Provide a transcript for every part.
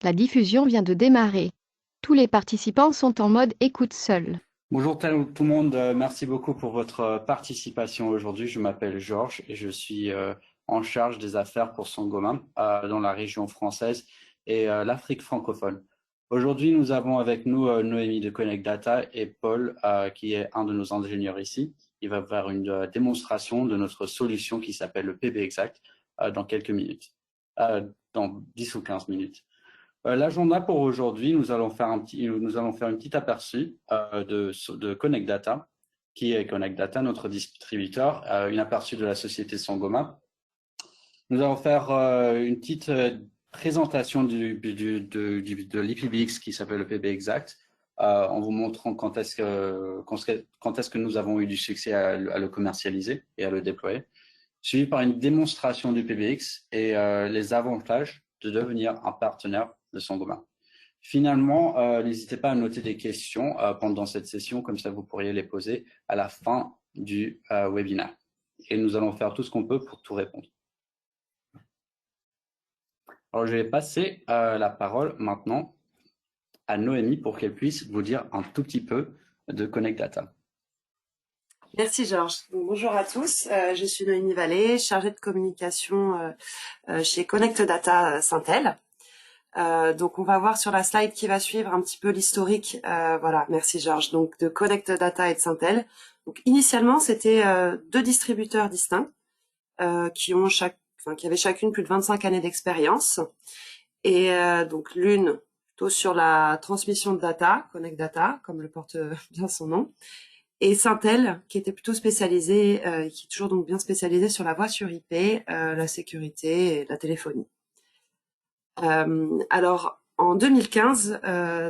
La diffusion vient de démarrer. Tous les participants sont en mode écoute seul. Bonjour tout le monde, merci beaucoup pour votre participation aujourd'hui. Je m'appelle Georges et je suis en charge des affaires pour Sangoma dans la région française et l'Afrique francophone. Aujourd'hui, nous avons avec nous Noémie de Connect Data et Paul qui est un de nos ingénieurs ici. Il va faire une démonstration de notre solution qui s'appelle le PB Exact dans quelques minutes, dans 10 ou 15 minutes. L'agenda pour aujourd'hui, nous allons faire un petit aperçu de Connect Data, qui est Connect Data, notre distributeur, une aperçu de la société Sangoma. Nous allons faire une petite présentation de l'IPBX qui s'appelle le PB Exact, en vous montrant quand est-ce que nous avons eu du succès à le commercialiser et à le déployer, suivi par une démonstration du PBX et les avantages de devenir un partenaire de Sangoma. Finalement, n'hésitez pas à noter des questions pendant cette session, comme ça vous pourriez les poser à la fin du webinaire. Et nous allons faire tout ce qu'on peut pour tout répondre. Alors, je vais passer la parole maintenant à Noémie pour qu'elle puisse vous dire un tout petit peu de Connect Data. Merci Georges. Donc, bonjour à tous, je suis Noémie Vallée, chargée de communication chez Connect Data Syntel. Donc on va voir sur la slide qui va suivre un petit peu l'historique. Voilà, merci Georges. Donc de Connect Data et de Syntel. Donc initialement c'était deux distributeurs distincts qui avaient chacune plus de 25 années d'expérience. Et donc l'une plutôt sur la transmission de data, Connect Data, comme le porte bien son nom. Et Syntel, qui était plutôt spécialisé, qui est toujours donc bien spécialisé sur la voix sur IP, la sécurité et la téléphonie. Alors, en 2015,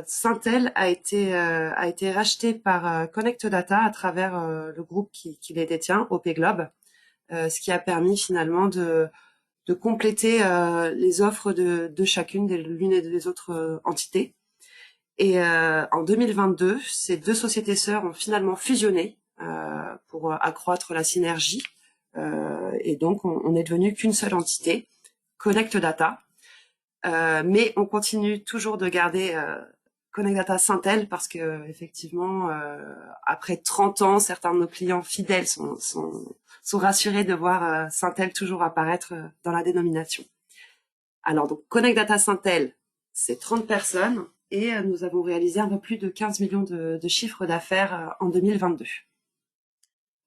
Syntel a été racheté par Connect Data à travers le groupe qui les détient, OP Globe, ce qui a permis finalement de compléter les offres de chacune de l'une et des autres entités. Et en 2022, ces deux sociétés sœurs ont finalement fusionné pour accroître la synergie. Et donc, on est devenu qu'une seule entité, Connect Data. Mais on continue toujours de garder Connect Data Syntel parce que effectivement, après 30 ans, certains de nos clients fidèles sont rassurés de voir Syntel toujours apparaître dans la dénomination. Alors donc Connect Data Syntel, c'est 30 personnes. Et nous avons réalisé un peu plus de 15 millions de chiffres d'affaires en 2022.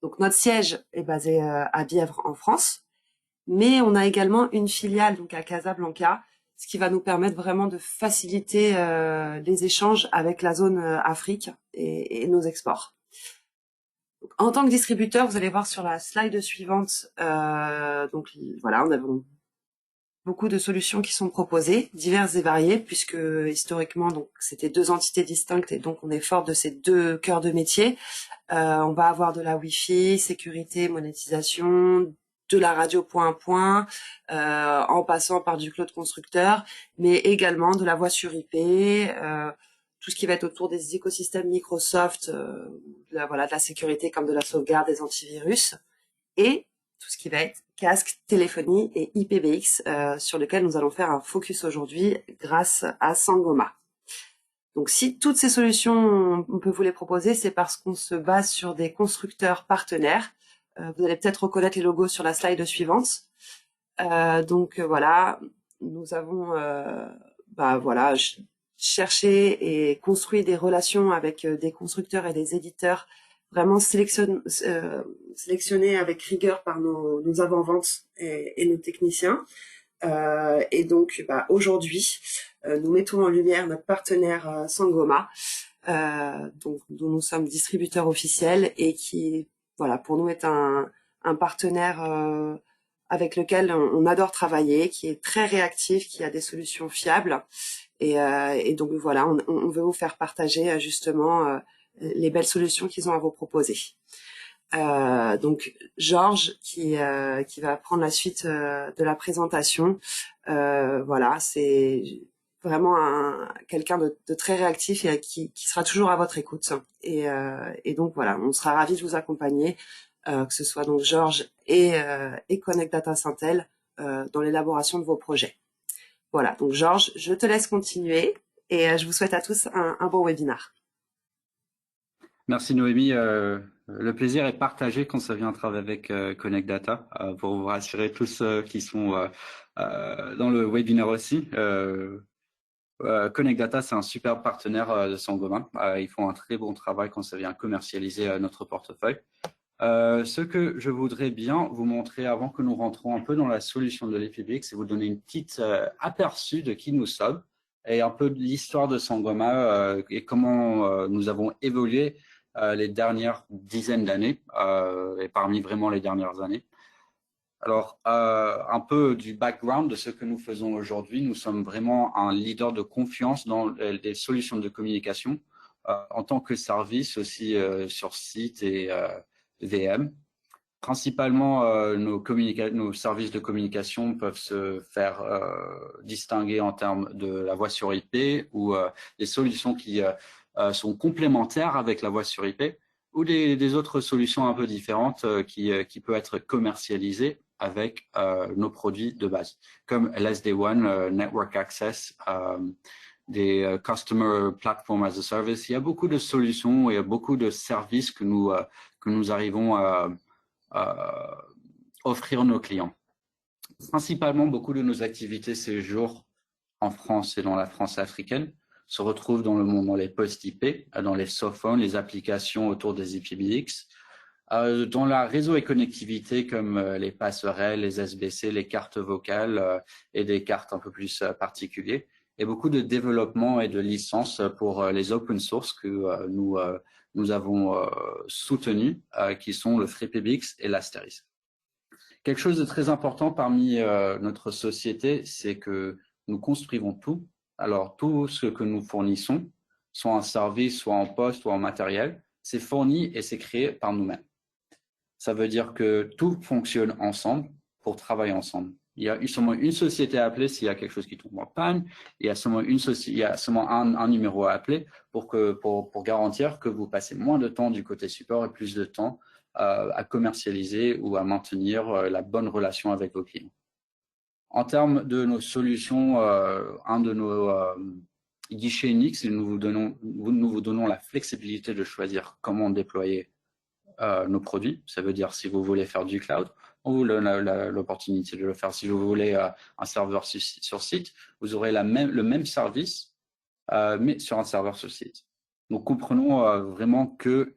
Donc notre siège est basé à Bièvre en France, mais on a également une filiale donc à Casablanca, ce qui va nous permettre vraiment de faciliter les échanges avec la zone Afrique et nos exports. Donc, en tant que distributeur, vous allez voir sur la slide suivante, donc voilà, on a beaucoup de solutions qui sont proposées, diverses et variées, puisque historiquement, donc c'était deux entités distinctes et donc on est fort de ces deux cœurs de métier. On va avoir de la Wi-Fi, sécurité, monétisation, de la radio point à point, en passant par du cloud constructeur, mais également de la voix sur IP, tout ce qui va être autour des écosystèmes Microsoft, de la sécurité comme de la sauvegarde, des antivirus, et tout ce qui va être casque, téléphonie et IPBX, sur lequel nous allons faire un focus aujourd'hui grâce à Sangoma. Donc si toutes ces solutions, on peut vous les proposer, c'est parce qu'on se base sur des constructeurs partenaires. Vous allez peut-être reconnaître les logos sur la slide suivante. Voilà, nous avons cherché et construit des relations avec des constructeurs et des éditeurs vraiment sélectionnés avec rigueur par nos avant-ventes et nos techniciens. Et donc, aujourd'hui, nous mettons en lumière notre partenaire Sangoma, dont nous sommes distributeurs officiels et qui, voilà, pour nous est un partenaire avec lequel on adore travailler, qui est très réactif, qui a des solutions fiables. Et donc voilà, on veut vous faire partager justement les belles solutions qu'ils ont à vous proposer. Donc Georges qui va prendre la suite de la présentation. Voilà, c'est vraiment quelqu'un de très réactif et qui sera toujours à votre écoute. Et donc voilà, on sera ravis de vous accompagner, que ce soit donc Georges et Connect Data Syntel dans l'élaboration de vos projets. Voilà, donc Georges, je te laisse continuer et je vous souhaite à tous un bon webinaire. Merci Noémie. Le plaisir est partagé quand ça vient travailler avec Connect Data pour vous rassurer tous ceux qui sont dans le webinaire aussi. Connect Data, c'est un super partenaire de Saint-Gobain. Ils font un très bon travail quand ça vient commercialiser notre portefeuille. Ce que je voudrais bien vous montrer avant que nous rentrons un peu dans la solution de l'EPBX, c'est vous donner une petite aperçu de qui nous sommes et un peu de l'histoire de Saint-Gobain et comment nous avons évolué les dernières dizaines d'années et parmi vraiment les dernières années. Alors, un peu du background de ce que nous faisons aujourd'hui. Nous sommes vraiment un leader de confiance dans les solutions de communication en tant que service aussi sur site et VM. Principalement, nos services de communication peuvent se faire distinguer en termes de la voix sur IP ou des solutions qui sont complémentaires avec la voix sur IP ou des autres solutions un peu différentes qui peuvent être commercialisées avec nos produits de base, comme l'SD1, Network Access, des Customer Platform as a Service. Il y a beaucoup de solutions et beaucoup de services que nous arrivons à offrir nos clients. Principalement, beaucoup de nos activités ces jours en France et dans la France africaine se retrouvent dans le monde, dans les postes IP, dans les softphones, les applications autour des IPBX, dans la réseau et connectivité comme les passerelles, les SBC, les cartes vocales et des cartes un peu plus particulières, et beaucoup de développement et de licences pour les open source que nous avons soutenus, qui sont le FreePBX et l'Asterisk. Quelque chose de très important parmi notre société, c'est que nous construisons tout. Alors, tout ce que nous fournissons, soit en service, soit en poste, soit en matériel, c'est fourni et c'est créé par nous-mêmes. Ça veut dire que tout fonctionne ensemble pour travailler ensemble. Il y a seulement une société à appeler s'il y a quelque chose qui tombe en panne. Il y a seulement un numéro à appeler pour garantir que vous passez moins de temps du côté support et plus de temps à commercialiser ou à maintenir la bonne relation avec vos clients. En termes de nos solutions, un de nos guichets uniques, c'est que nous vous donnons la flexibilité de choisir comment déployer nos produits. Ça veut dire si vous voulez faire du cloud, on vous donne l'opportunité de le faire. Si vous voulez un serveur sur site, vous aurez le même service, mais sur un serveur sur site. Nous comprenons vraiment que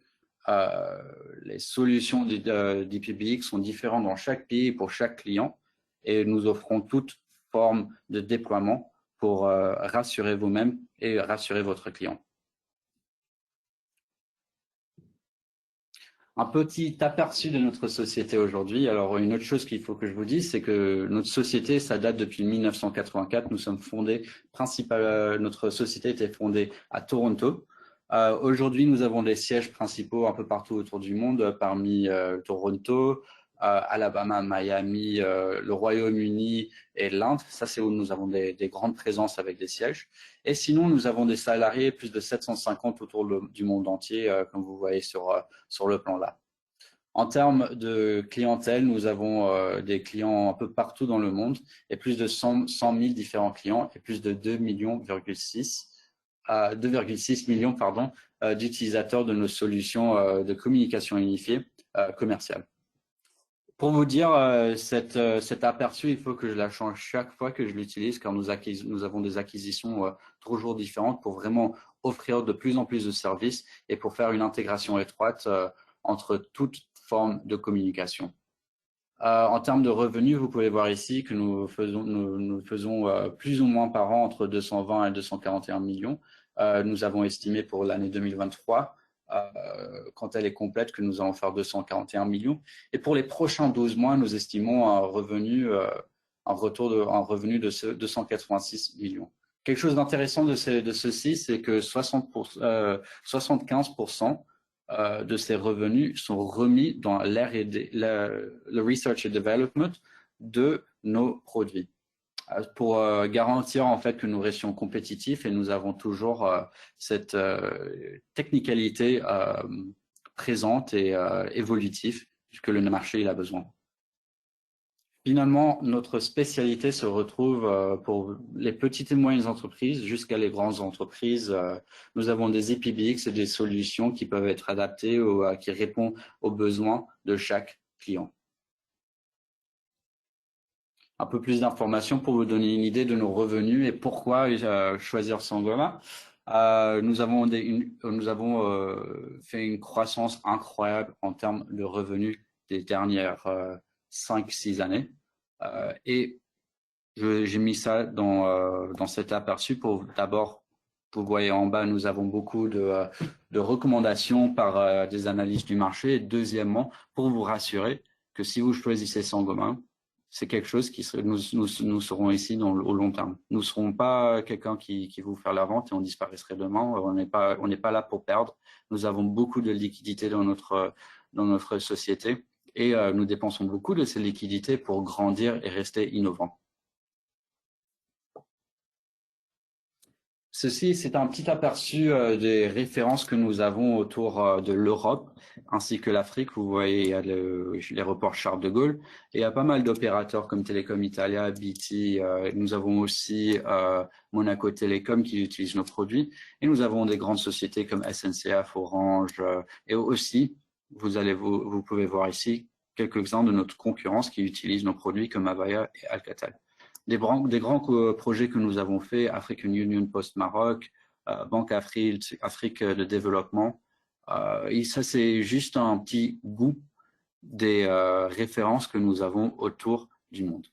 les solutions d'IPBX sont différentes dans chaque pays et pour chaque client, et nous offrons toute forme de déploiement pour rassurer vous-même et rassurer votre client. Un petit aperçu de notre société aujourd'hui. Alors, une autre chose qu'il faut que je vous dise, c'est que notre société, ça date depuis 1984. Nous sommes fondés, notre société était fondée à Toronto. Aujourd'hui, nous avons des sièges principaux un peu partout autour du monde, parmi Toronto, Alabama, Miami, le Royaume-Uni et l'Inde. Ça, c'est où nous avons des grandes présences avec des sièges. Et sinon, nous avons des salariés, plus de 750 autour du monde entier, comme vous voyez sur le plan là. En termes de clientèle, nous avons des clients un peu partout dans le monde et plus de 100 000 différents clients et plus de 2,6 millions d'utilisateurs de nos solutions de communication unifiée commerciale. Pour vous dire, cet aperçu, il faut que je la change chaque fois que je l'utilise, car nous avons des acquisitions toujours différentes pour vraiment offrir de plus en plus de services et pour faire une intégration étroite entre toutes formes de communication. En termes de revenus, vous pouvez voir ici que nous faisons plus ou moins par an entre 220 et 241 millions. Nous avons estimé pour l'année 2023, quand elle est complète, que nous allons faire 241 millions. Et pour les prochains 12 mois, nous estimons un revenu de 286 millions. Quelque chose d'intéressant de ceci, c'est que 75% de ces revenus sont remis dans le research and development de nos produits, pour garantir en fait que nous restions compétitifs, et nous avons toujours cette technicalité présente et évolutive que le marché il a besoin. Finalement, notre spécialité se retrouve pour les petites et moyennes entreprises jusqu'à les grandes entreprises. Nous avons des IPBX et des solutions qui peuvent être adaptées ou qui répondent aux besoins de chaque client. Un peu plus d'informations pour vous donner une idée de nos revenus et pourquoi choisir Sangoma. Nous avons fait une croissance incroyable en termes de revenus des dernières 5-6 années. Et j'ai mis ça dans cet aperçu pour d'abord, vous voyez en bas, nous avons beaucoup de recommandations par des analystes du marché. Et deuxièmement, pour vous rassurer que si vous choisissez Sangoma, c'est quelque chose qui nous serons ici au long terme. Nous ne serons pas quelqu'un qui vous faire la vente et on disparaîtrait demain. On n'est pas là pour perdre. Nous avons beaucoup de liquidités dans notre société et nous dépensons beaucoup de ces liquidités pour grandir et rester innovants. Ceci, c'est un petit aperçu des références que nous avons autour de l'Europe ainsi que l'Afrique. Vous voyez, il y a l'aéroport Charles de Gaulle et il y a pas mal d'opérateurs comme Telecom Italia, BT. Nous avons aussi Monaco Telecom qui utilise nos produits et nous avons des grandes sociétés comme SNCF, Orange et aussi, vous pouvez voir ici quelques-uns de notre concurrence qui utilisent nos produits comme Avaya et Alcatel. Des grands projets que nous avons faits, African Union Post Maroc, Banque Afrique de développement. Et ça, c'est juste un petit goût des références que nous avons autour du monde.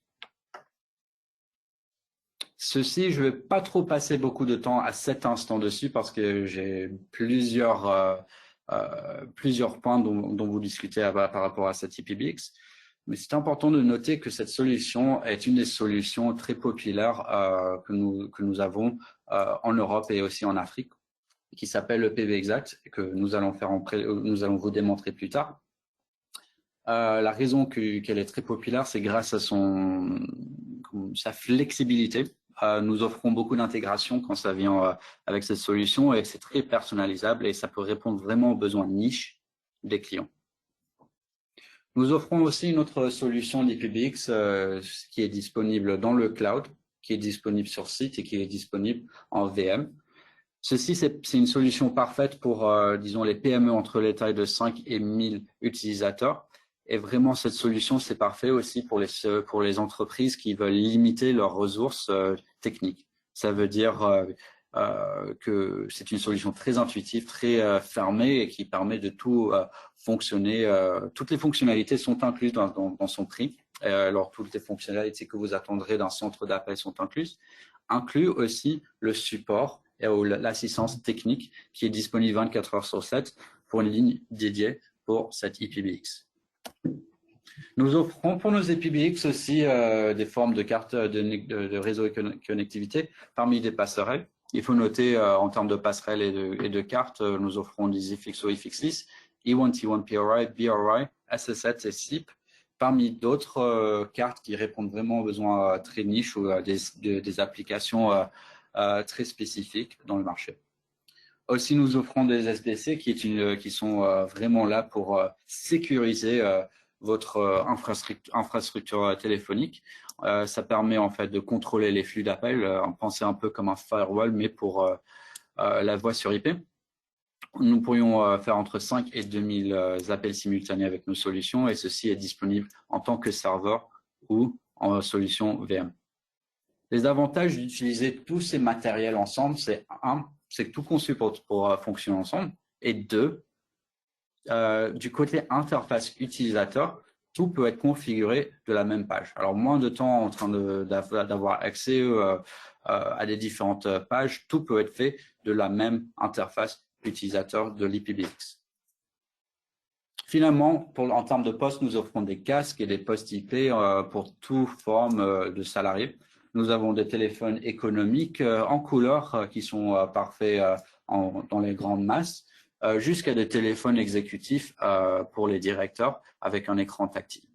Ceci, je ne vais pas trop passer beaucoup de temps à cet instant dessus parce que j'ai plusieurs points dont vous discutez par rapport à cette IPBX. Mais c'est important de noter que cette solution est une des solutions très populaires que nous avons en Europe et aussi en Afrique, qui s'appelle le PV Exact, et que nous allons vous démontrer plus tard. La raison qu'elle est très populaire, c'est grâce à sa flexibilité. Nous offrons beaucoup d'intégration quand ça vient avec cette solution et c'est très personnalisable et ça peut répondre vraiment aux besoins niche des clients. Nous offrons aussi une autre solution d'IPBX qui est disponible dans le cloud, qui est disponible sur site et qui est disponible en VM. Ceci, c'est une solution parfaite pour, disons, les PME entre les tailles de 5 et 1000 utilisateurs. Et vraiment, cette solution, c'est parfait aussi pour les entreprises qui veulent limiter leurs ressources techniques. Ça veut dire que c'est une solution très intuitive, très fermée et qui permet de tout fonctionner. Toutes les fonctionnalités sont incluses dans son prix. Alors, toutes les fonctionnalités que vous attendrez d'un centre d'appel sont incluses. Inclut aussi le support et l'assistance technique qui est disponible 24 heures sur 7 pour une ligne dédiée pour cette IPBX. Nous offrons pour nos IPBX aussi des formes de cartes de réseau et connectivité parmi des passerelles. Il faut noter en termes de passerelles et de cartes, nous offrons des IFXO, IFX6, E1, T1, PRI, BRI, SS7 et SIP, parmi d'autres cartes qui répondent vraiment aux besoins très niches ou des applications très spécifiques dans le marché. Aussi, nous offrons des SBC qui sont vraiment là pour sécuriser votre infrastructure téléphonique. Ça permet en fait de contrôler les flux d'appels, pensez un peu comme un firewall, mais pour la voix sur IP. Nous pourrions faire entre 5 et 2000 appels simultanés avec nos solutions et ceci est disponible en tant que serveur ou en solution VM. Les avantages d'utiliser tous ces matériels ensemble, c'est c'est tout conçu pour fonctionner ensemble et deux, du côté interface utilisateur, tout peut être configuré de la même page. Alors, moins de temps en train d'avoir accès à des différentes pages, tout peut être fait de la même interface utilisateur de l'IPBX. Finalement, en termes de postes, nous offrons des casques et des postes IP pour toute forme de salariés. Nous avons des téléphones économiques en couleur qui sont parfaits dans les grandes masses, jusqu'à des téléphones exécutifs pour les directeurs avec un écran tactile.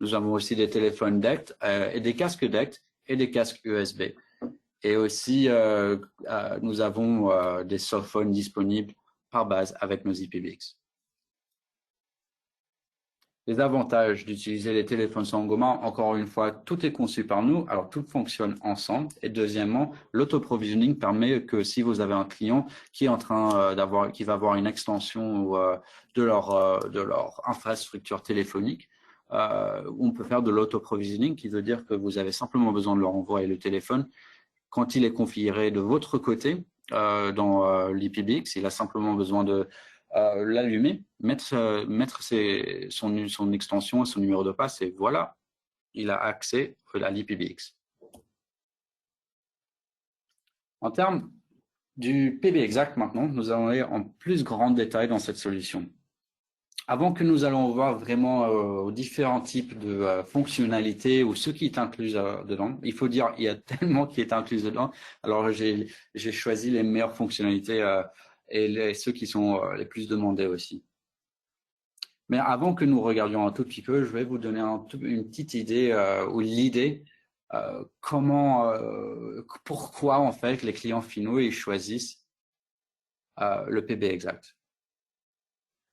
Nous avons aussi des téléphones DECT et des casques DECT et des casques USB. Et aussi, nous avons des softphones disponibles par base avec nos IPBX. Les avantages d'utiliser les téléphones Sangoma, encore une fois, tout est conçu par nous, alors tout fonctionne ensemble. Et deuxièmement, l'auto-provisioning permet que si vous avez un client qui est en train qui va avoir une extension de leur infrastructure téléphonique, on peut faire de l'auto-provisioning, qui veut dire que vous avez simplement besoin de leur envoyer le téléphone. Quand il est configuré de votre côté dans l'IPBX, il a simplement besoin de l'allumer, mettre son extension et son numéro de passe et voilà, il a accès à l'IPBX. En termes du PBExact maintenant, nous allons aller en plus grand détail dans cette solution. Avant que nous allons voir vraiment aux différents types de fonctionnalités ou ce qui est inclus dedans, il faut dire il y a tellement qui est inclus dedans. Alors j'ai choisi les meilleures fonctionnalités et ceux qui sont les plus demandés aussi. Mais avant que nous regardions un tout petit peu, je vais vous donner une petite idée ou l'idée pourquoi en fait les clients finaux ils choisissent le PBExact.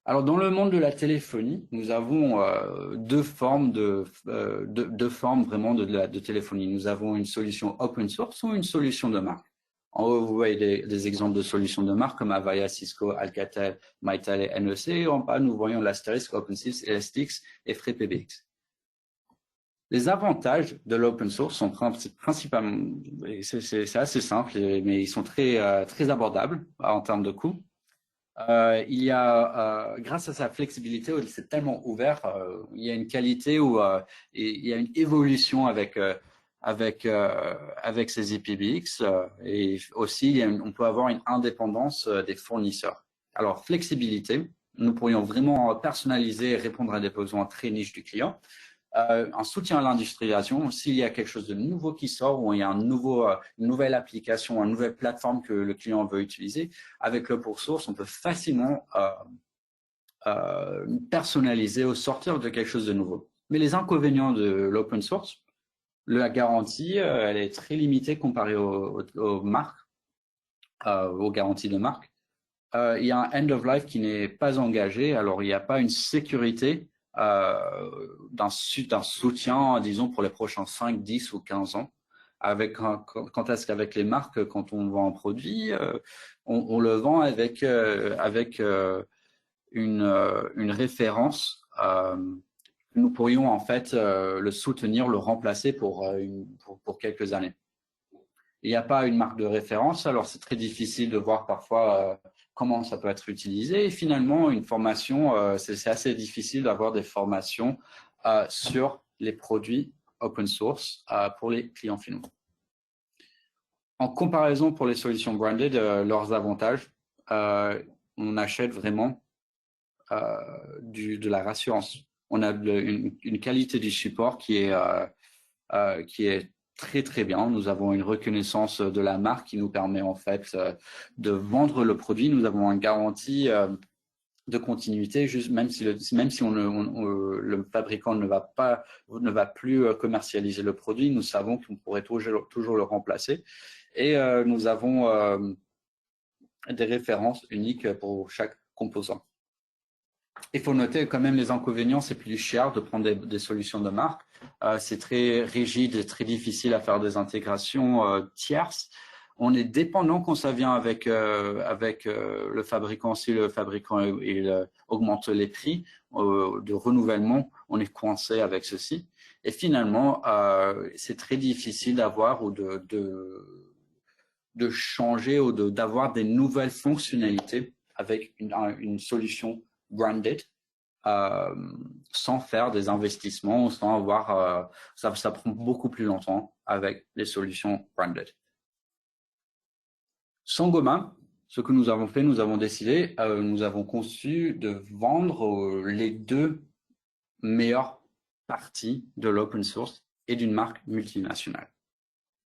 Alors dans le monde de la téléphonie, nous avons deux formes vraiment de téléphonie. Nous avons une solution open source ou une solution de marque. En haut, vous voyez des exemples de solutions de marque comme Avaya, Cisco, Alcatel, Mitel et NEC. Et en bas, nous voyons l'astérisque OpenSys, Elastix et FreePBX. Les avantages de l'open source sont principalement, c'est assez simple, mais ils sont très abordables en termes de coût. Il y a, grâce à sa flexibilité, c'est tellement ouvert, il y a une qualité où il y a une évolution avec ces IPBX et aussi on peut avoir une indépendance des fournisseurs. Alors, flexibilité, nous pourrions vraiment personnaliser et répondre à des besoins très niches du client. Un soutien à l'industrialisation, s'il y a quelque chose de nouveau qui sort ou il y a une nouvelle application, une nouvelle plateforme que le client veut utiliser, avec l'open source, on peut facilement personnaliser ou sortir de quelque chose de nouveau. Mais les inconvénients de l'open source, la garantie, elle est très limitée comparée aux marques, aux garanties de marque. Il y a un end of life qui n'est pas engagé, alors il n'y a pas une sécurité d'un soutien, disons, pour les prochains 5, 10 ou 15 ans. Quant à ce qu'avec les marques, quand on vend un produit, on le vend avec une référence. Nous pourrions en fait le soutenir, le remplacer pour quelques années. Il n'y a pas une marque de référence, alors c'est très difficile de voir parfois comment ça peut être utilisé. Et finalement, une formation, c'est assez difficile d'avoir des formations sur les produits open source pour les clients finaux. En comparaison pour les solutions branded, leurs avantages, on achète vraiment de la rassurance. On a une qualité du support qui est très bien. Nous avons une reconnaissance de la marque qui nous permet en fait de vendre le produit. Nous avons une garantie de continuité, même si le fabricant ne va plus commercialiser le produit, nous savons qu'on pourrait toujours le remplacer. Et nous avons des références uniques pour chaque composant. Il faut noter quand même les inconvénients, c'est plus cher de prendre des solutions de marque. C'est très rigide et très difficile à faire des intégrations tierces. On est dépendant quand ça vient avec le fabricant. Si le fabricant augmente les prix de renouvellement, on est coincé avec ceci. Et finalement, c'est très difficile d'avoir ou de changer ou d'avoir des nouvelles fonctionnalités avec une solution branded sans faire des investissements, sans avoir ça prend beaucoup plus longtemps avec les solutions branded. Sangoma, ce que nous avons fait, nous avons décidé, nous avons conçu de vendre les deux meilleures parties de l'open source et d'une marque multinationale.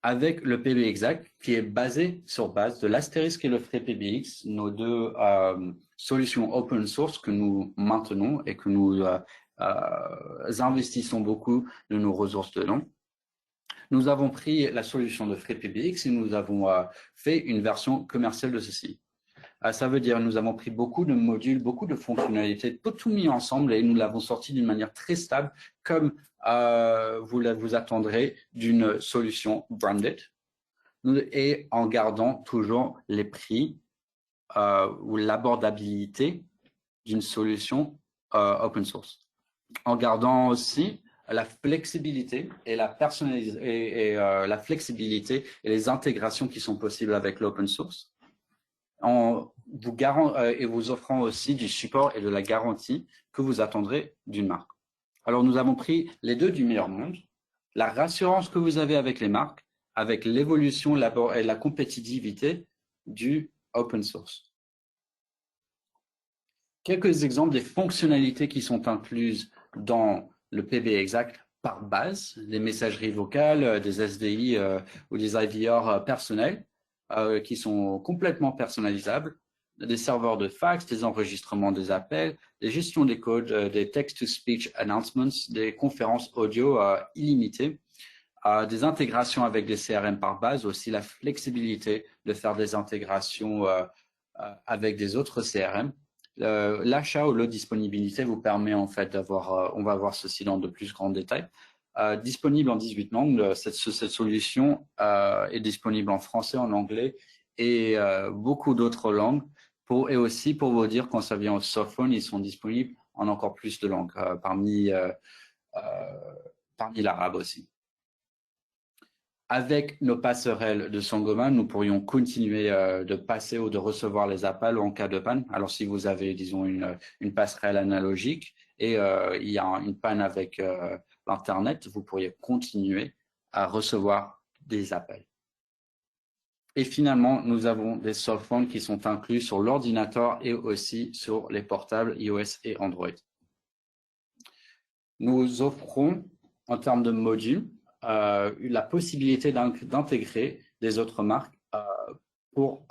Avec le PBExact qui est basé sur base de l'astérisque et le FreePBX, nos deux solutions open source que nous maintenons et que nous investissons beaucoup de nos ressources dedans. Nous avons pris la solution de FreePBX et nous avons fait une version commerciale de ceci. Ça veut dire nous avons pris beaucoup de modules, beaucoup de fonctionnalités, tout mis ensemble et nous l'avons sorti d'une manière très stable, comme vous attendrez d'une solution branded, et en gardant toujours les prix ou l'abordabilité d'une solution open source. En gardant aussi la flexibilité et la la flexibilité et les intégrations qui sont possibles avec l'open source, et vous offrant aussi du support et de la garantie que vous attendrez d'une marque. Alors, nous avons pris les deux du meilleur monde, la rassurance que vous avez avec les marques, avec l'évolution et la compétitivité du open source. Quelques exemples des fonctionnalités qui sont incluses dans le PB Exact par base, des messageries vocales, des SDI ou des IVR personnels qui sont complètement personnalisables, des serveurs de fax, des enregistrements des appels, des gestions des codes, des text-to-speech announcements, des conférences audio illimitées, des intégrations avec des CRM par base, aussi la flexibilité de faire des intégrations avec des autres CRM. L'achat ou la disponibilité vous permet en fait d'avoir, on va voir ceci dans de plus grands détails, disponible en 18 langues. Cette solution est disponible en français, en anglais et beaucoup d'autres langues. Et aussi pour vous dire, quand ça vient au softphone, ils sont disponibles en encore plus de langues, parmi l'arabe aussi. Avec nos passerelles de Sangoma, nous pourrions continuer de passer ou de recevoir les appels en cas de panne. Alors, si vous avez, disons, une passerelle analogique et il y a une panne avec l'Internet, vous pourriez continuer à recevoir des appels. Et finalement, nous avons des softphones qui sont inclus sur l'ordinateur et aussi sur les portables iOS et Android. Nous offrons, en termes de modules, la possibilité d'intégrer des autres marques pour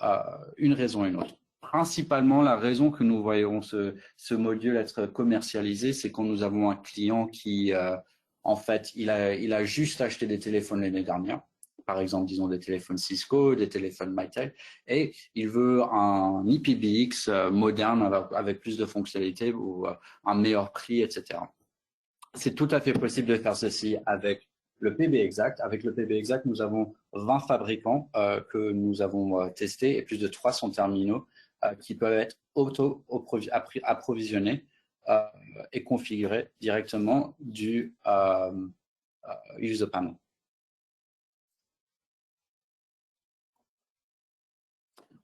une raison et une autre. Principalement, la raison que nous voyons ce module être commercialisé, c'est quand nous avons un client qui, en fait, il a juste acheté des téléphones l'année dernière, par exemple, disons des téléphones Cisco, des téléphones Mytel, et il veut un IPBX moderne avec plus de fonctionnalités ou un meilleur prix, etc. C'est tout à fait possible de faire ceci avec le PB Exact. Avec le PB Exact, nous avons 20 fabricants que nous avons testés et plus de 300 terminaux qui peuvent être auto-approvisionnés et configurés directement du user panel.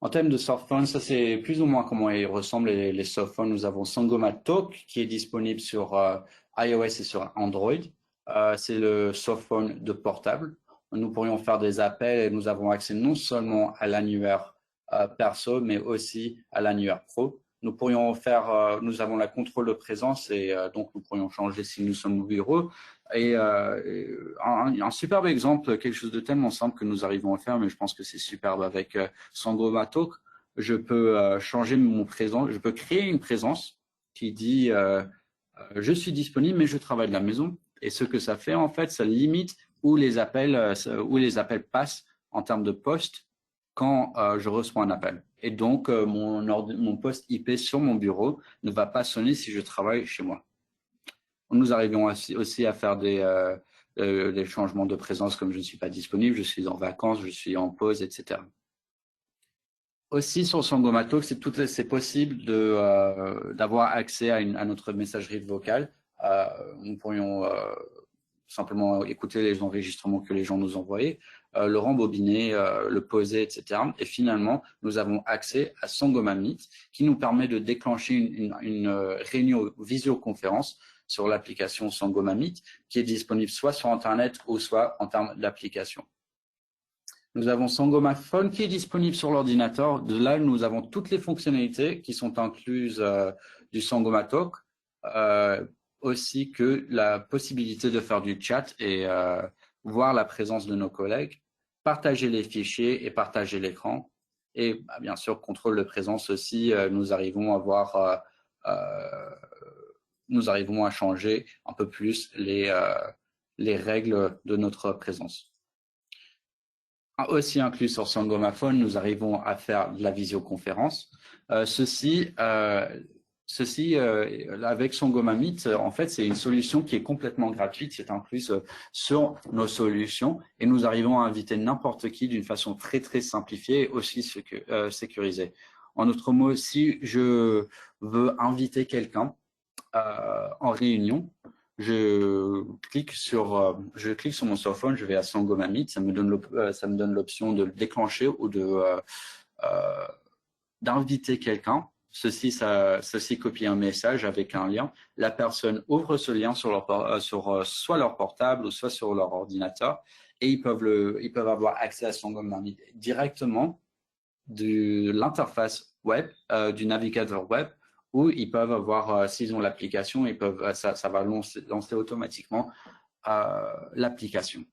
En termes de softphone, ça c'est plus ou moins comment ils ressemblent les softphones. Nous avons Sangoma Talk qui est disponible sur iOS et sur Android. C'est le softphone de portable. Nous pourrions faire des appels et nous avons accès non seulement à l'annuaire perso, mais aussi à l'annuaire pro. Nous pourrions faire, nous avons la contrôle de présence et donc nous pourrions changer si nous sommes au bureau. Et un superbe exemple, quelque chose de tellement simple que nous arrivons à faire, mais je pense que c'est superbe avec Sangoma Talk. Je peux changer mon présence, je peux créer une présence qui dit je suis disponible, mais je travaille de la maison. Et ce que ça fait, en fait, ça limite où les appels passent en termes de poste quand je reçois un appel. Et donc, mon poste IP sur mon bureau ne va pas sonner si je travaille chez moi. Nous arrivons aussi à faire des changements de présence comme je ne suis pas disponible, je suis en vacances, je suis en pause, etc. Aussi sur Sangoma Talk, c'est possible d'avoir accès à notre messagerie vocale. Nous pourrions simplement écouter les enregistrements que les gens nous envoyaient, le rembobiner, le poser, etc. Et finalement, nous avons accès à Sangoma Meet qui nous permet de déclencher une réunion visioconférence sur l'application Sangoma Meet qui est disponible soit sur Internet ou soit en termes d'application. Nous avons Sangoma Phone qui est disponible sur l'ordinateur. De là, nous avons toutes les fonctionnalités qui sont incluses du Sangoma Talk, aussi que la possibilité de faire du chat et voir la présence de nos collègues, partager les fichiers et partager l'écran. Et bien sûr, contrôle de présence aussi, nous arrivons à changer un peu plus les règles de notre présence. Aussi inclus sur Sangomaphone, nous arrivons à faire de la visioconférence. Ceci, avec Sangoma Meet, en fait, c'est une solution qui est complètement gratuite. C'est inclus sur nos solutions et nous arrivons à inviter n'importe qui d'une façon très, très simplifiée et aussi sécurisée. En d'autres mots, si je veux inviter quelqu'un en réunion, je clique sur mon smartphone, je vais à Sangoma Meet, ça me donne l'option de le déclencher ou d'inviter quelqu'un. Ceci copie un message avec un lien. La personne ouvre ce lien sur soit leur portable ou soit sur leur ordinateur et ils peuvent avoir accès à Sangoma Meet directement de l'interface web, du navigateur web, où ils peuvent avoir, s'ils ont l'application, ça va lancer automatiquement l'application.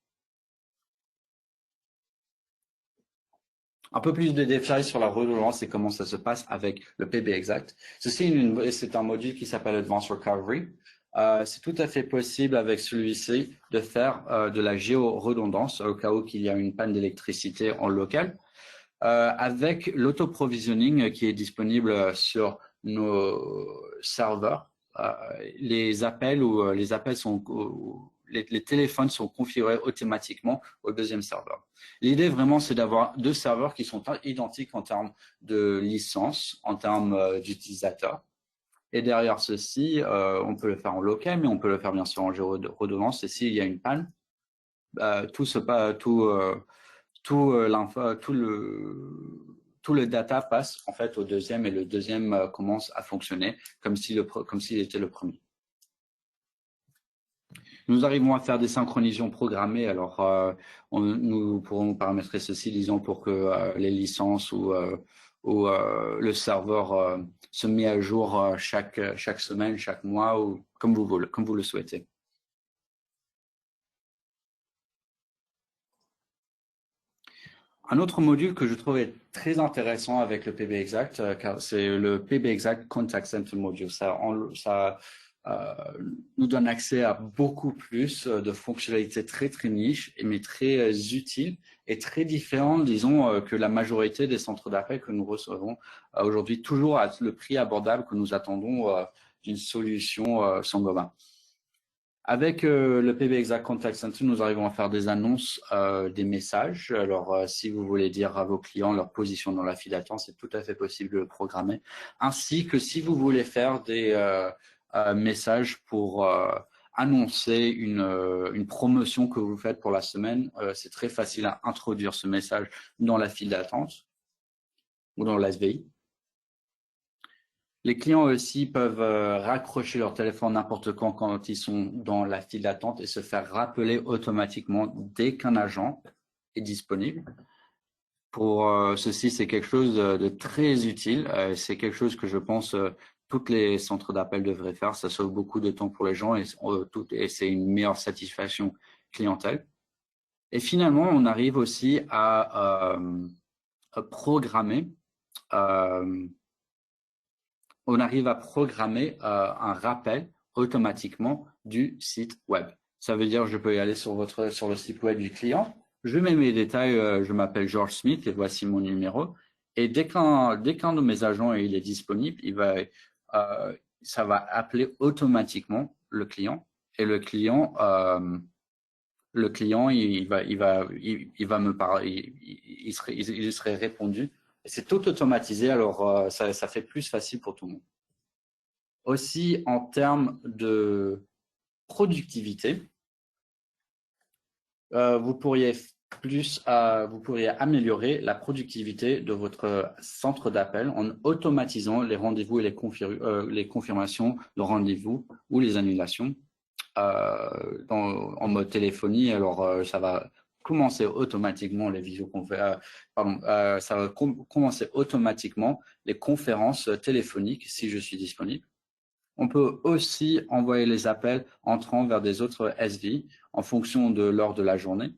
Un peu plus de détails sur la redondance et comment ça se passe avec le PBExact. Ceci, c'est un module qui s'appelle Advanced Recovery. C'est tout à fait possible avec celui-ci de faire de la géoredondance au cas où il y a une panne d'électricité en local. Avec l'auto-provisioning qui est disponible sur nos serveurs, les téléphones sont configurés automatiquement au deuxième serveur. L'idée vraiment, c'est d'avoir deux serveurs qui sont identiques en termes de licence, en termes d'utilisateurs. Et derrière ceci, on peut le faire en local, mais on peut le faire bien sûr en géoredondance. Et s'il y a une panne, tout le data passe en fait au deuxième et le deuxième commence à fonctionner comme s'il était le premier. Nous arrivons à faire des synchronisations programmées. Alors, nous pourrons paramétrer ceci, disons, pour que les licences ou le serveur se met à jour chaque semaine, chaque mois, ou comme vous le souhaitez. Un autre module que je trouvais très intéressant avec le PBExact, car c'est le PBExact Contact Center Module. Ça nous donne accès à beaucoup plus de fonctionnalités très très niches, mais très utiles et très différentes, disons, que la majorité des centres d'appel que nous recevons aujourd'hui, toujours à le prix abordable que nous attendons d'une solution Sangoma. Avec le PBExact Contact Center, nous arrivons à faire des annonces, des messages. Alors, si vous voulez dire à vos clients leur position dans la file d'attente, c'est tout à fait possible de le programmer. Ainsi que si vous voulez faire des messages pour annoncer une promotion que vous faites pour la semaine, c'est très facile à introduire ce message dans la file d'attente ou dans l'SVI. Les clients aussi peuvent raccrocher leur téléphone n'importe quand ils sont dans la file d'attente et se faire rappeler automatiquement dès qu'un agent est disponible. Pour ceci, c'est quelque chose de très utile. C'est quelque chose que je pense tous les centres d'appel devraient faire. Ça sauve beaucoup de temps pour les gens et c'est une meilleure satisfaction clientèle. Et finalement, on arrive aussi à programmer un rappel automatiquement du site web. Ça veut dire que je peux y aller sur le site web du client. Je mets mes détails, je m'appelle George Smith et voici mon numéro. Et dès qu'un de mes agents il est disponible, ça va appeler automatiquement le client. Et le client il va me parler, il serait répondu. C'est tout automatisé, alors ça fait plus facile pour tout le monde. Aussi, en termes de productivité, vous pourriez améliorer la productivité de votre centre d'appel en automatisant les rendez-vous et les confirmations de rendez-vous ou les annulations en mode téléphonie. Alors, ça va commencer automatiquement ça va commencer automatiquement les conférences téléphoniques si je suis disponible. On peut aussi envoyer les appels entrant vers des autres SVI en fonction de l'heure de la journée.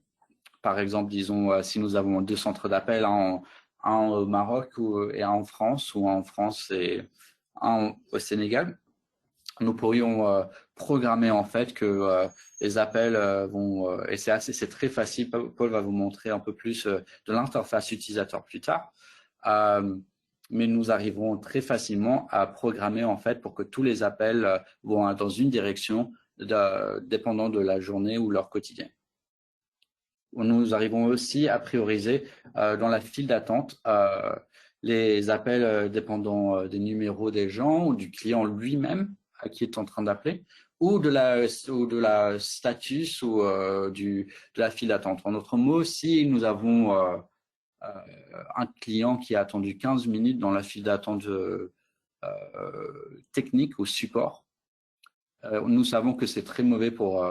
Par exemple, disons, si nous avons deux centres d'appel, un au Maroc et un en France, ou un en France et un au Sénégal. nous pourrions programmer en fait que les appels vont, et c'est très facile, Paul va vous montrer un peu plus de l'interface utilisateur plus tard, mais nous arriverons très facilement à programmer en fait pour que tous les appels vont dans une direction dépendant de la journée ou leur quotidien. Nous arrivons aussi à prioriser dans la file d'attente les appels dépendant des numéros des gens ou du client lui-même qui est en train d'appeler, ou de la status ou de la file d'attente. En d'autres mots, si nous avons un client qui a attendu 15 minutes dans la file d'attente technique ou support, nous savons que c'est très mauvais pour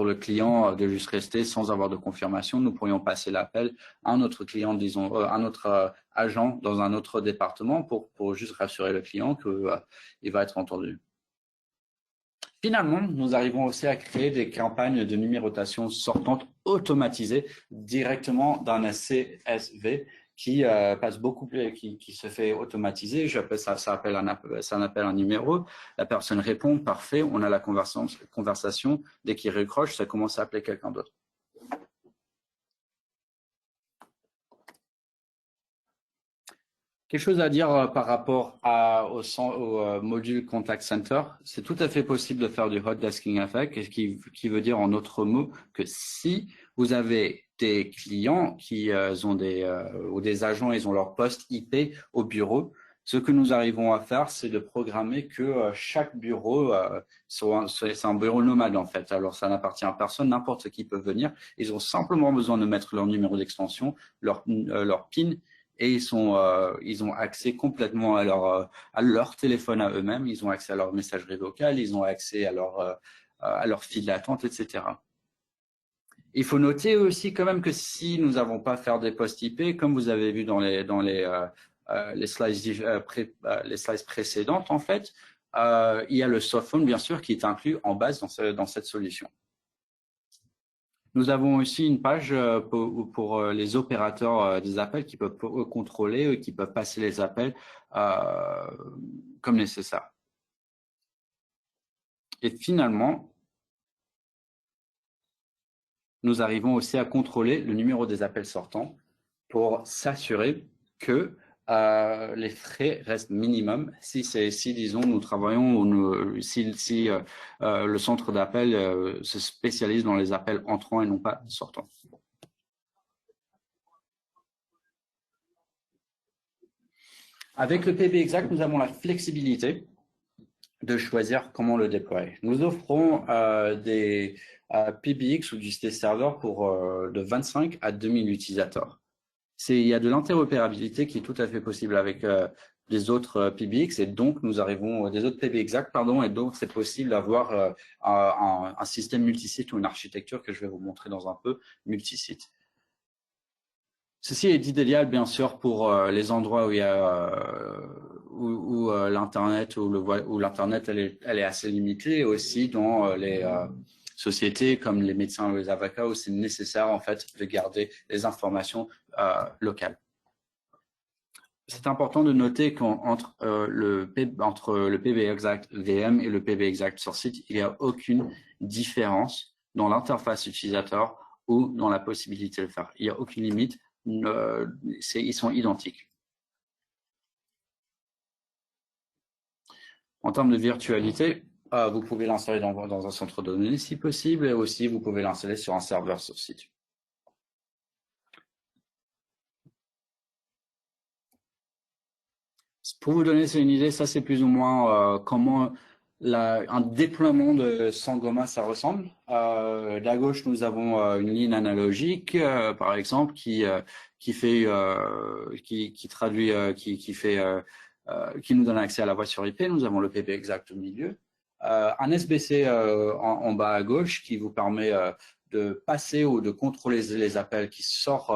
le client de juste rester sans avoir de confirmation. Nous pourrions passer l'appel à un autre client, disons, un autre agent dans un autre département pour juste rassurer le client qu'il va être entendu. Finalement, nous arrivons aussi à créer des campagnes de numérotation sortantes automatisées directement d'un CSV qui passe beaucoup plus, qui se fait automatiser. J'appelle ça appelle un numéro. La personne répond, parfait. On a la conversation. Dès qu'il raccroche, ça commence à appeler quelqu'un d'autre. Quelque chose à dire par rapport au module Contact Center. C'est tout à fait possible de faire du hot desking effect, ce qui veut dire en d'autres mots que si vous avez des clients qui ont ou des agents, ils ont leur poste IP au bureau, ce que nous arrivons à faire, c'est de programmer que chaque bureau, c'est un bureau nomade en fait. Alors ça n'appartient à personne, n'importe qui peut venir. Ils ont simplement besoin de mettre leur numéro d'extension, leur PIN, et ils ont accès complètement à leur téléphone à eux-mêmes, ils ont accès à leur messagerie vocale, ils ont accès à leur file d'attente, etc. Il faut noter aussi quand même que si nous n'avons pas faire des postes IP, comme vous avez vu dans les slides précédentes, en fait, il y a le softphone, bien sûr, qui est inclus en base dans cette solution. Nous avons aussi une page pour les opérateurs des appels qui peuvent contrôler, qui peuvent passer les appels comme nécessaire. Et finalement, nous arrivons aussi à contrôler le numéro des appels sortants pour s'assurer que les frais restent minimum. Si disons, nous travaillons, ou si le centre d'appel se spécialise dans les appels entrants et non pas sortants. Avec le PB Exact, nous avons la flexibilité de choisir comment le déployer. Nous offrons des PBX ou du ST Server pour de 25 à 2000 utilisateurs. Il y a de l'interopérabilité qui est tout à fait possible avec des autres PBX et donc nous arrivons des autres PB Exact, pardon, et donc c'est possible d'avoir un système multisite ou une architecture que je vais vous montrer dans un peu multisite. Ceci est idéal bien sûr pour les endroits où il y a où l'internet où l'internet elle est assez limitée, et aussi dans les sociétés comme les médecins ou les avocats où c'est nécessaire en fait de garder les informations locales. C'est important de noter qu'entre le PB Exact VM et le PB Exact sur site, il n'y a aucune différence dans l'interface utilisateur ou dans la possibilité de le faire. Il n'y a aucune limite. Ils sont identiques. En termes de virtualité, vous pouvez l'installer dans un centre de données si possible, et aussi vous pouvez l'installer sur un serveur sur site. Pour vous donner une idée, ça c'est plus ou moins comment un déploiement de Sangoma ça ressemble. À gauche, nous avons une ligne analogique, par exemple, qui nous donne accès à la voix sur IP. Nous avons le PB Exact au milieu. Un SBC en bas à gauche qui vous permet de passer ou de contrôler les appels qui sortent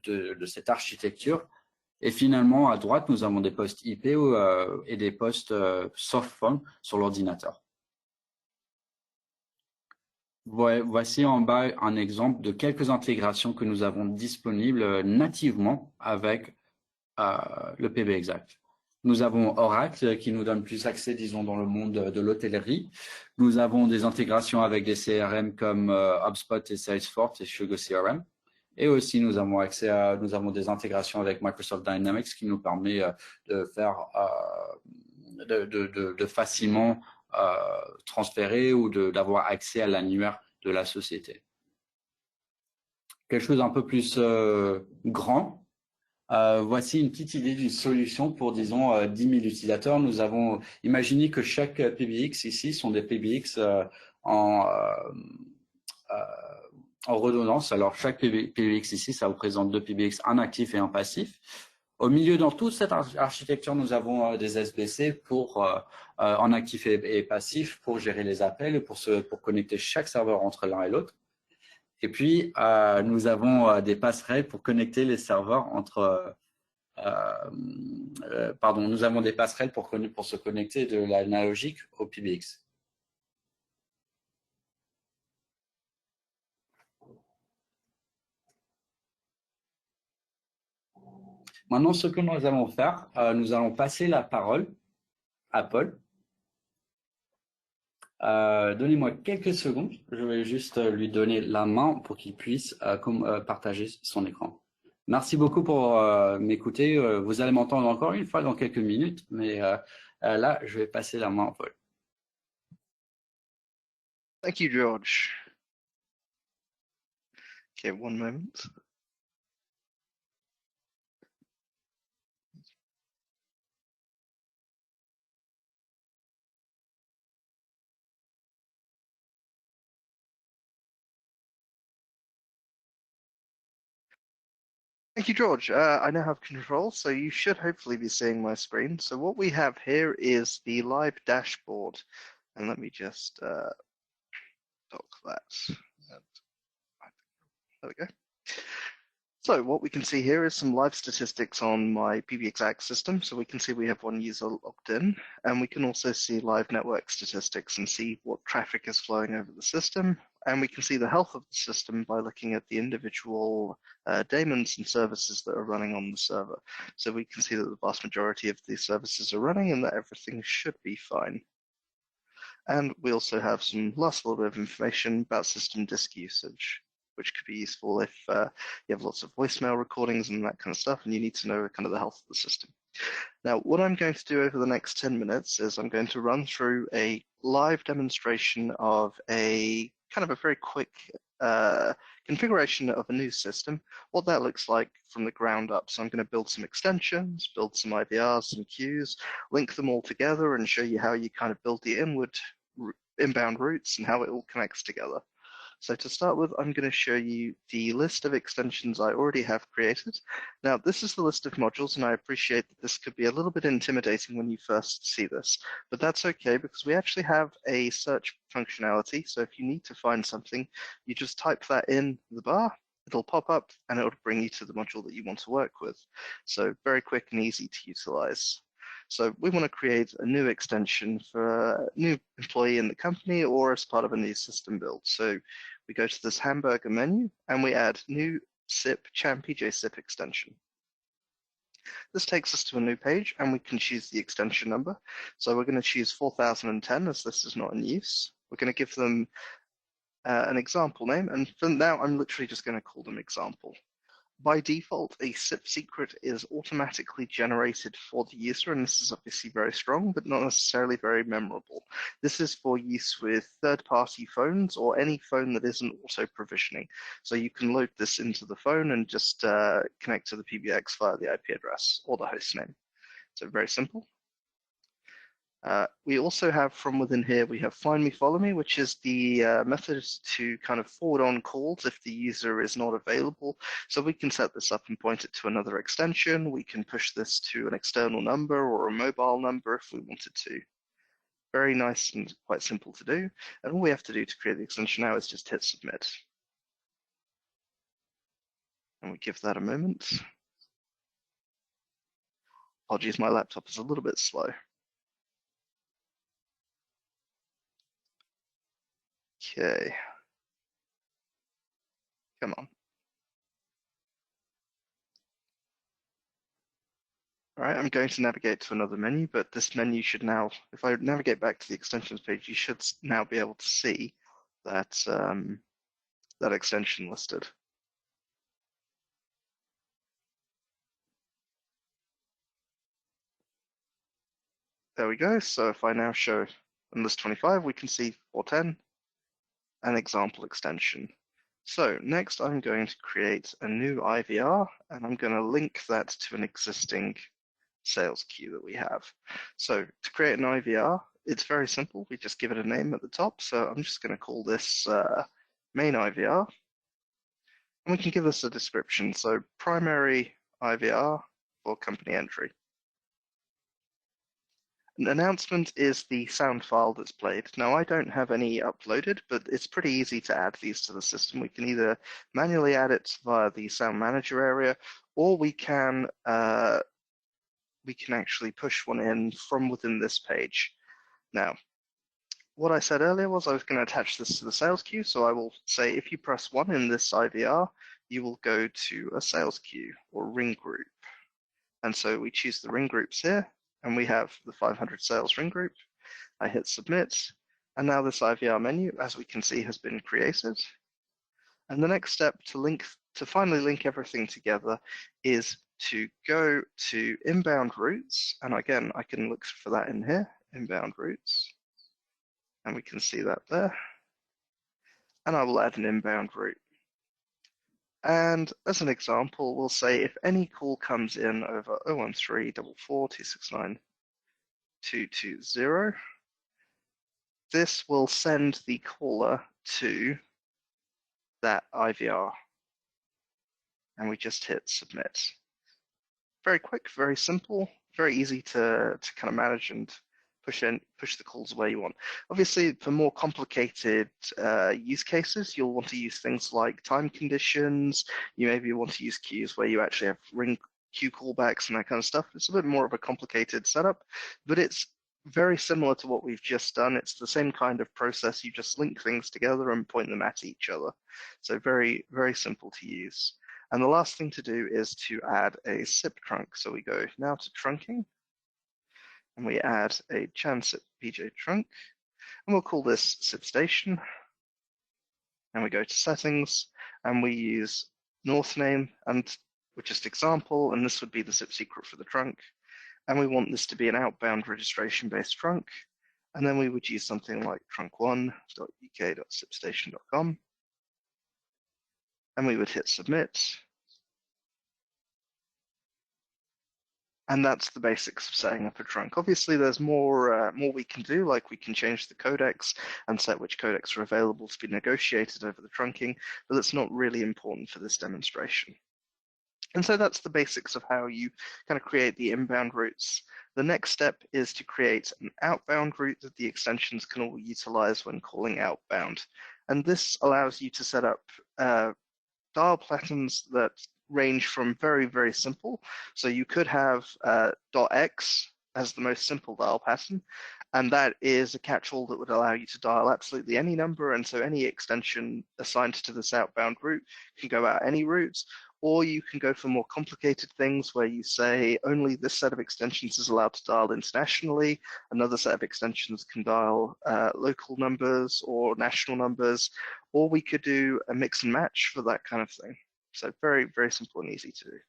de cette architecture. Et finalement, à droite, nous avons des postes IP et des postes softphone sur l'ordinateur. Voici en bas un exemple de quelques intégrations que nous avons disponibles nativement avec le PB Exact. Nous avons Oracle qui nous donne plus accès, disons, dans le monde de l'hôtellerie. Nous avons des intégrations avec des CRM comme HubSpot et Salesforce et Sugar CRM. Et aussi, nous avons des intégrations avec Microsoft Dynamics qui nous permet de faire, de facilement transférer ou d'avoir accès à l'annuaire de la société. Quelque chose un peu plus grand. Voici une petite idée d'une solution pour, disons, 10 000 utilisateurs. Nous avons imaginé que chaque PBX ici sont des PBX en redondance. Alors, chaque PBX ici, ça représente 2 PBX, un actif et un passif. Au milieu, dans toute cette architecture, nous avons des SBC en actif et passif pour gérer les appels et pour connecter chaque serveur entre l'un et l'autre. Et puis, nous avons des passerelles pour connecter les serveurs entre... nous avons des passerelles pour se connecter de l'analogique au PBX. Maintenant, ce que nous allons faire, nous allons passer la parole à Paul. Donnez-moi quelques secondes, je vais juste lui donner la main pour qu'il puisse partager son écran. Merci beaucoup pour m'écouter. Vous allez m'entendre encore une fois dans quelques minutes, mais là, je vais passer la main à Paul. Thank you, George. Okay, one moment. Thank you, George. I now have control, so you should hopefully be seeing my screen. So what we have here is the live dashboard. And let me just dock that. There we go. So what we can see here is some live statistics on my PBXAC system. So we can see we have one user logged in, and we can also see live network statistics and see what traffic is flowing over the system. And we can see the health of the system by looking at the individual daemons and services that are running on the server. So we can see that the vast majority of these services are running and that everything should be fine. And we also have some last little bit of information about system disk usage, which could be useful if you have lots of voicemail recordings and that kind of stuff, and you need to know kind of the health of the system. Now, what I'm going to do over the next 10 minutes is I'm going to run through a live demonstration of a kind of a very quick configuration of a new system, what that looks like from the ground up. So I'm going to build some extensions, build some IVRs and queues, link them all together and show you how you kind of build the inbound routes and how it all connects together. So to start with, I'm going to show you the list of extensions I already have created. Now, this is the list of modules, and I appreciate that this could be a little bit intimidating when you first see this, but that's okay because we actually have a search functionality. So if you need to find something, you just type that in the bar, it'll pop up, and it'll bring you to the module that you want to work with. So very quick and easy to utilize. So we want to create a new extension for a new employee in the company or as part of a new system build. So we go to this hamburger menu and we add new SIP ChamPJ SIP extension. This takes us to a new page and we can choose the extension number. So we're going to choose 4010 as this is not in use. We're going to give them an example name, and for now I'm literally just going to call them example. By default, a SIP secret is automatically generated for the user, and this is obviously very strong, but not necessarily very memorable. This is for use with third-party phones or any phone that isn't auto-provisioning. So you can load this into the phone and just connect to the PBX via the IP address or the host name. So very simple. We also have from within here, we have Find Me, Follow Me, which is the method to kind of forward on calls if the user is not available. So we can set this up and point it to another extension. We can push this to an external number or a mobile number if we wanted to. Very nice and quite simple to do. And all we have to do to create the extension now is just hit submit. And we give that a moment. Apologies, my laptop is a little bit slow. Okay. Come on. All right, I'm going to navigate to another menu, but this menu should now, if I navigate back to the extensions page, you should now be able to see that, that extension listed. There we go. So if I now show in list 25, we can see 410, an example extension. So next I'm going to create a new IVR and I'm going to link that to an existing sales queue that we have. So to create an IVR, it's very simple. We just give it a name at the top. So I'm just going to call this main IVR. And we can give this a description. So primary IVR for company entry. An announcement is the sound file that's played. Now, I don't have any uploaded, but it's pretty easy to add these to the system. We can either manually add it via the sound manager area, or we can actually push one in from within this page. Now, what I said earlier was I was going to attach this to the sales queue, so I will say if you press 1 in this IVR, you will go to a sales queue or ring group. And so we choose the ring groups here, and we have the 500 sales ring group. I hit submit, and now this IVR menu, as we can see, has been created. And the next step to finally link everything together is to go to inbound routes. And again, I can look for that in here, inbound routes. And we can see that there. And I will add an inbound route. And as an example, we'll say if any call comes in over 013-44-269-220, this will send the caller to that IVR. And we just hit submit. Very quick, very simple, very easy to kind of manage and push the calls where you want. Obviously, for more complicated use cases, you'll want to use things like time conditions. You maybe want to use queues where you actually have ring queue callbacks and that kind of stuff. It's a bit more of a complicated setup, but it's very similar to what we've just done. It's the same kind of process. You just link things together and point them at each other. So very, very simple to use. And the last thing to do is to add a SIP trunk. So we go now to trunking, and we add a ChanSIP PJ trunk, and we'll call this SIP station. And we go to settings, and we use north name, and we're just example, and this would be the SIP secret for the trunk. And we want this to be an outbound registration-based trunk. And then we would use something like trunk1.uk.sipstation.com. And we would hit submit. And that's the basics of setting up a trunk. Obviously, there's more we can do, like we can change the codecs and set which codecs are available to be negotiated over the trunking, but that's not really important for this demonstration. And so that's the basics of how you kind of create the inbound routes. The next step is to create an outbound route that the extensions can all utilize when calling outbound. And this allows you to set up dial patterns that range from very, very simple. So you could have .x as the most simple dial pattern, and that is a catch-all that would allow you to dial absolutely any number, and so any extension assigned to this outbound route can go out any route. Or you can go for more complicated things where you say only this set of extensions is allowed to dial internationally, another set of extensions can dial local numbers or national numbers, or we could do a mix and match for that kind of thing. So very, very simple and easy to do.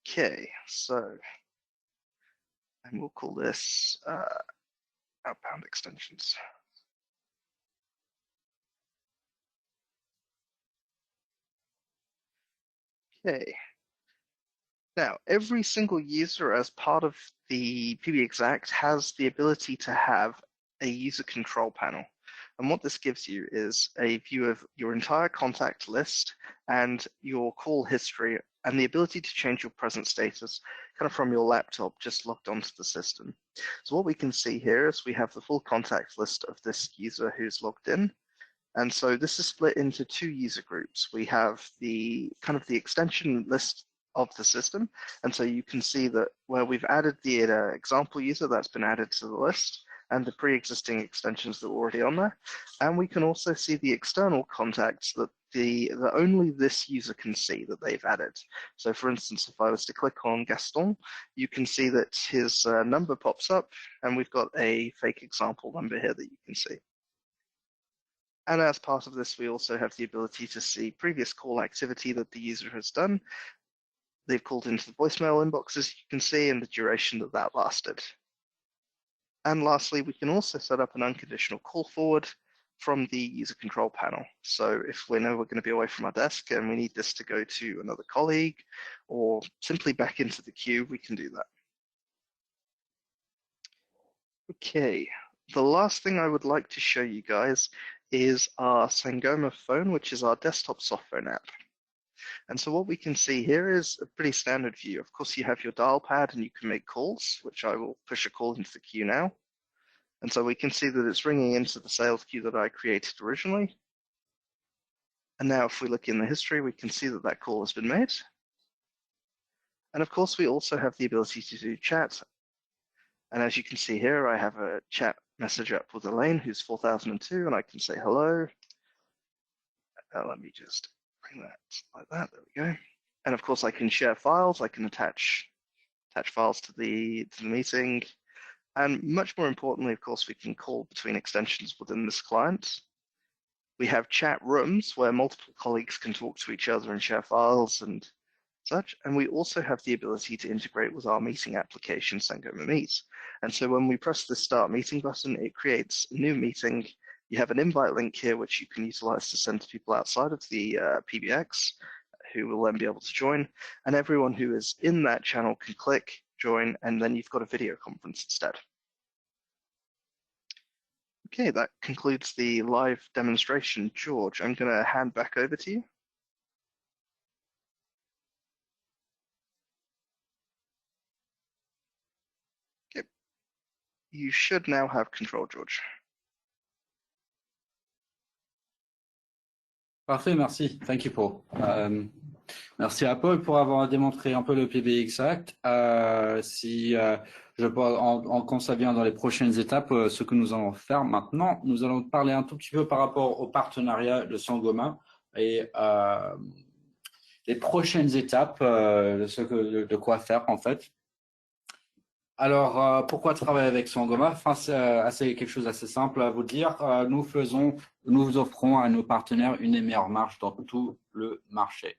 Okay, so, and we'll call this outbound extensions. Okay. Now, every single user as part of the PBExact has the ability to have a user control panel. And what this gives you is a view of your entire contact list and your call history and the ability to change your present status kind of from your laptop just logged onto the system. So what we can see here is we have the full contact list of this user who's logged in. And so this is split into two user groups. We have the kind of the extension list of the system. And so you can see that where we've added the example user, that's been added to the list, and the pre-existing extensions that were already on there. And we can also see the external contacts that that only this user can see that they've added. So for instance, if I was to click on Gaston, you can see that his number pops up, and we've got a fake example number here that you can see. And as part of this, we also have the ability to see previous call activity that the user has done. They've called into the voicemail inbox, as you can see, and the duration that that lasted. And lastly, we can also set up an unconditional call forward from the user control panel. So if we know we're going to be away from our desk and we need this to go to another colleague or simply back into the queue, we can do that. Okay, the last thing I would like to show you guys is our Sangoma phone, which is our desktop softphone app. And so what we can see here is a pretty standard view. Of course, you have your dial pad and you can make calls, which I will push a call into the queue now. And so we can see that it's ringing into the sales queue that I created originally. And now if we look in the history, we can see that that call has been made. And of course, we also have the ability to do chat. And as you can see here, I have a chat message up with Elaine, who's 4002, and I can say hello. Let me just bring that like that, there we go. And of course I can share files, I can attach files to the meeting. And much more importantly, of course, we can call between extensions within this client. We have chat rooms where multiple colleagues can talk to each other and share files and such. And we also have the ability to integrate with our meeting application, Sangoma Meet. And so when we press the Start Meeting button, it creates a new meeting. You have an invite link here, which you can utilize to send to people outside of the PBX, who will then be able to join. And everyone who is in that channel can click, join, and then you've got a video conference instead. Okay, that concludes the live demonstration. George, I'm going to hand back over to you. Okay, you should now have control, George. Parfait, merci. Thank you, Paul. Merci à Paul pour avoir démontré un peu le PBXact. Quand ça vient dans les prochaines étapes, ce que nous allons faire maintenant, nous allons parler un tout petit peu par rapport au partenariat de Sangoma et les prochaines étapes, de quoi faire en fait. Alors, pourquoi travailler avec Sangoma? Enfin, c'est quelque chose d'assez simple à vous dire. Nous offrons à nos partenaires une des meilleures marges dans tout le marché.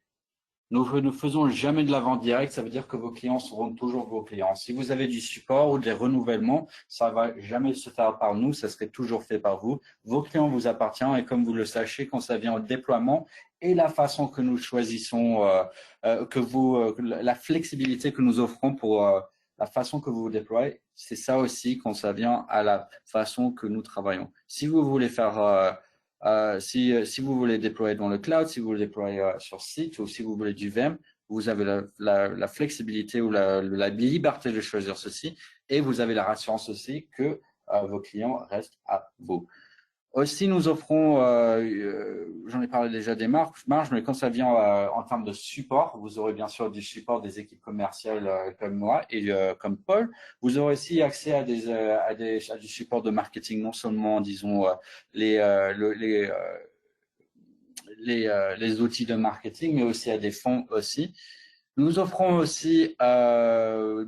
Nous ne faisons jamais de la vente directe, ça veut dire que vos clients seront toujours vos clients. Si vous avez du support ou des renouvellements, ça ne va jamais se faire par nous, ça serait toujours fait par vous. Vos clients vous appartiennent et comme vous le sachez, quand ça vient au déploiement et la façon que nous choisissons, la flexibilité que nous offrons pour la façon que vous vous déployez, c'est ça aussi quand ça vient à la façon que nous travaillons. Si vous voulez faire si vous voulez déployer dans le cloud, si vous voulez déployer sur site ou si vous voulez du VM, vous avez la flexibilité ou la liberté de choisir ceci et vous avez la rassurance aussi que vos clients restent à vous. Aussi, nous offrons, j'en ai parlé déjà des marges, mais quand ça vient en termes de support, vous aurez bien sûr du support des équipes commerciales comme moi et comme Paul. Vous aurez aussi accès à du support de marketing, non seulement, disons, les outils de marketing, mais aussi à des fonds aussi. Nous offrons aussi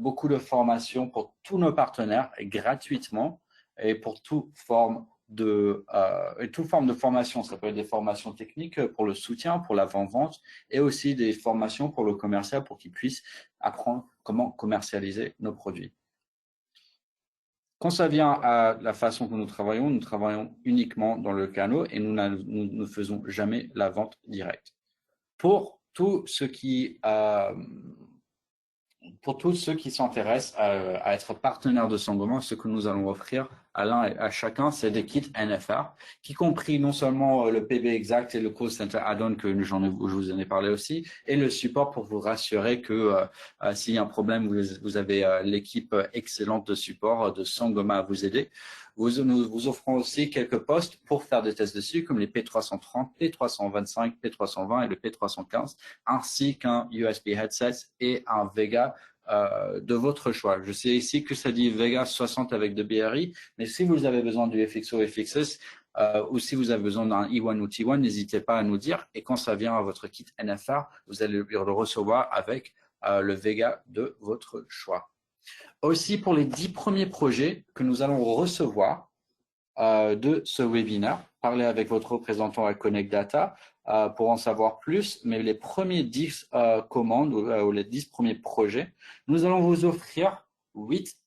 beaucoup de formations pour tous nos partenaires gratuitement et pour toute forme de formation. Ça peut être des formations techniques pour le soutien, pour l'avant-vente et aussi des formations pour le commercial pour qu'ils puissent apprendre comment commercialiser nos produits. Quand ça vient à la façon que nous travaillons uniquement dans le canal et nous ne faisons jamais la vente directe. Pour tous ceux qui s'intéressent à être partenaire de Sangoma, ce que nous allons offrir à l'un et à chacun, c'est des kits NFR, qui compris non seulement le PBXact et le Call Center Add-on que je vous en ai parlé aussi, et le support pour vous rassurer que s'il y a un problème, vous avez l'équipe excellente de support de Sangoma à vous aider. Nous vous offrons aussi quelques postes pour faire des tests dessus, comme les P330, P325, P320 et le P315, ainsi qu'un USB headset et un Vega de votre choix. Je sais ici que ça dit Vega 60 avec de BRI, mais si vous avez besoin du FXO FXS, ou si vous avez besoin d'un E1 ou T1, n'hésitez pas à nous dire. Et quand ça vient à votre kit NFR, vous allez le recevoir avec le Vega de votre choix. Aussi, pour les 10 premiers projets que nous allons recevoir de ce webinaire, parlez avec votre représentant à Connect Data pour en savoir plus. Mais les premiers 10 commandes ou les 10 premiers projets, nous allons vous offrir 10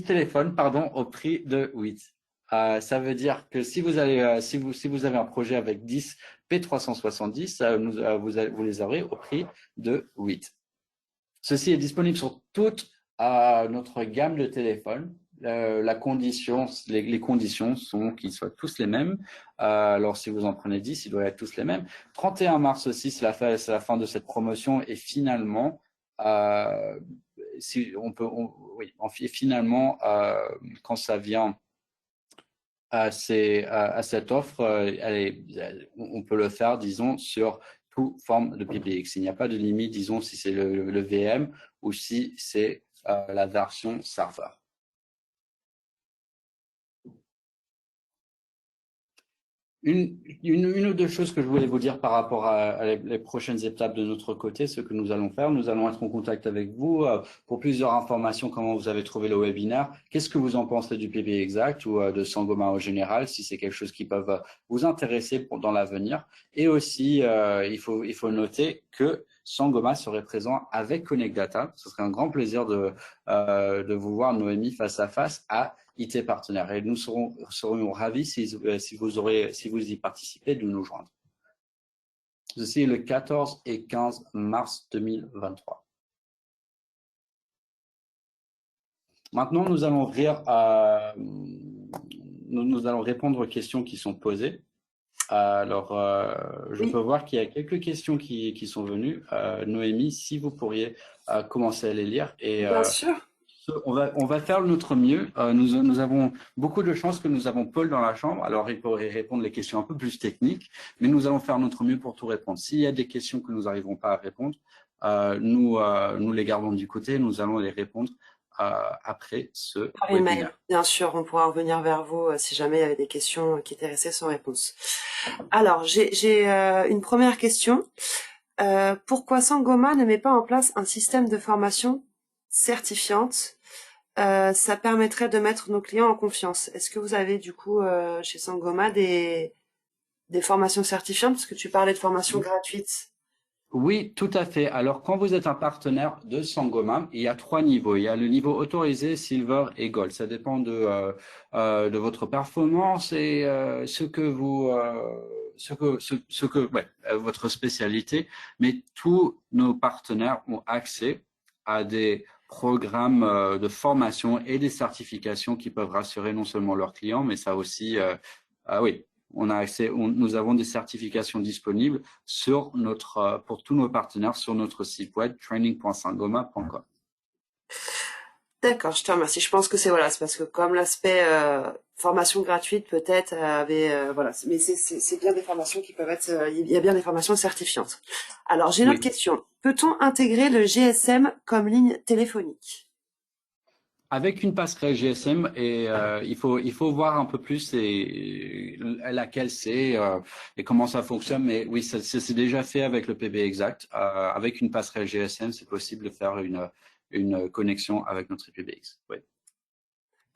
téléphones au prix de 8. Ça veut dire que si vous avez un projet avec 10 P370, vous les aurez au prix de 8. Ceci est disponible sur toute notre gamme de téléphones. Les conditions sont qu'ils soient tous les mêmes. Alors, si vous en prenez 10, ils doivent être tous les mêmes. 31 mars aussi, c'est la fin de cette promotion. Et finalement, quand ça vient à cette offre, on peut le faire, disons, sur toute forme de PBX. Il n'y a pas de limite, disons, si c'est le VM ou si c'est la version serveur. Une ou deux choses que je voulais vous dire par rapport à les prochaines étapes de notre côté, ce que nous allons faire. Nous allons être en contact avec vous pour plusieurs informations, comment vous avez trouvé le webinaire, qu'est-ce que vous en pensez du PBXact ou de Sangoma en général, si c'est quelque chose qui peut vous intéresser dans l'avenir. Et aussi, il faut noter que Sangoma serait présent avec Connect Data. Ce serait un grand plaisir de vous voir, Noémie, face à face à IT partenaire. Et nous serions ravis si vous y participez de nous joindre. Ceci est le 14 et 15 mars 2023. Maintenant, nous allons répondre aux questions qui sont posées. Alors, je peux voir qu'il y a quelques questions qui sont venues. Noémie, si vous pourriez commencer à les lire. Et, bien sûr. On va faire notre mieux. Nous avons beaucoup de chance que nous avons Paul dans la chambre. Alors, il pourrait répondre les questions un peu plus techniques, mais nous allons faire notre mieux pour tout répondre. S'il y a des questions que nous n'arrivons pas à répondre, nous les gardons du côté. Nous allons les répondre après ce webinaire. Bien sûr, on pourra revenir vers vous si jamais il y avait des questions qui étaient restées sans réponse. Alors, j'ai une première question. Pourquoi Sangoma ne met pas en place un système de formation certifiante? Ça permettrait de mettre nos clients en confiance. Est-ce que vous avez du coup chez Sangoma des formations certifiantes, parce que tu parlais de formation gratuite? Oui, tout à fait. Alors, quand vous êtes un partenaire de Sangoma, il y a 3 niveaux. Il y a le niveau autorisé, Silver et Gold. Ça dépend de votre performance et votre spécialité. Mais tous nos partenaires ont accès à des programmes de formation et des certifications qui peuvent rassurer non seulement leurs clients, mais ça aussi, on a accès, nous avons des certifications disponibles pour tous nos partenaires sur notre site web training.sangoma.com. D'accord, je te remercie. Je pense que c'est parce que comme l'aspect formation gratuite peut-être mais c'est bien des formations qui peuvent être, il y a bien des formations certifiantes. Alors j'ai une autre question. Peut-on intégrer le GSM comme ligne téléphonique? Avec une passerelle GSM, et il faut voir un peu plus laquelle c'est et comment ça fonctionne. Mais oui, c'est déjà fait avec le PBXact. Avec une passerelle GSM, c'est possible de faire une connexion avec notre PBX. Oui.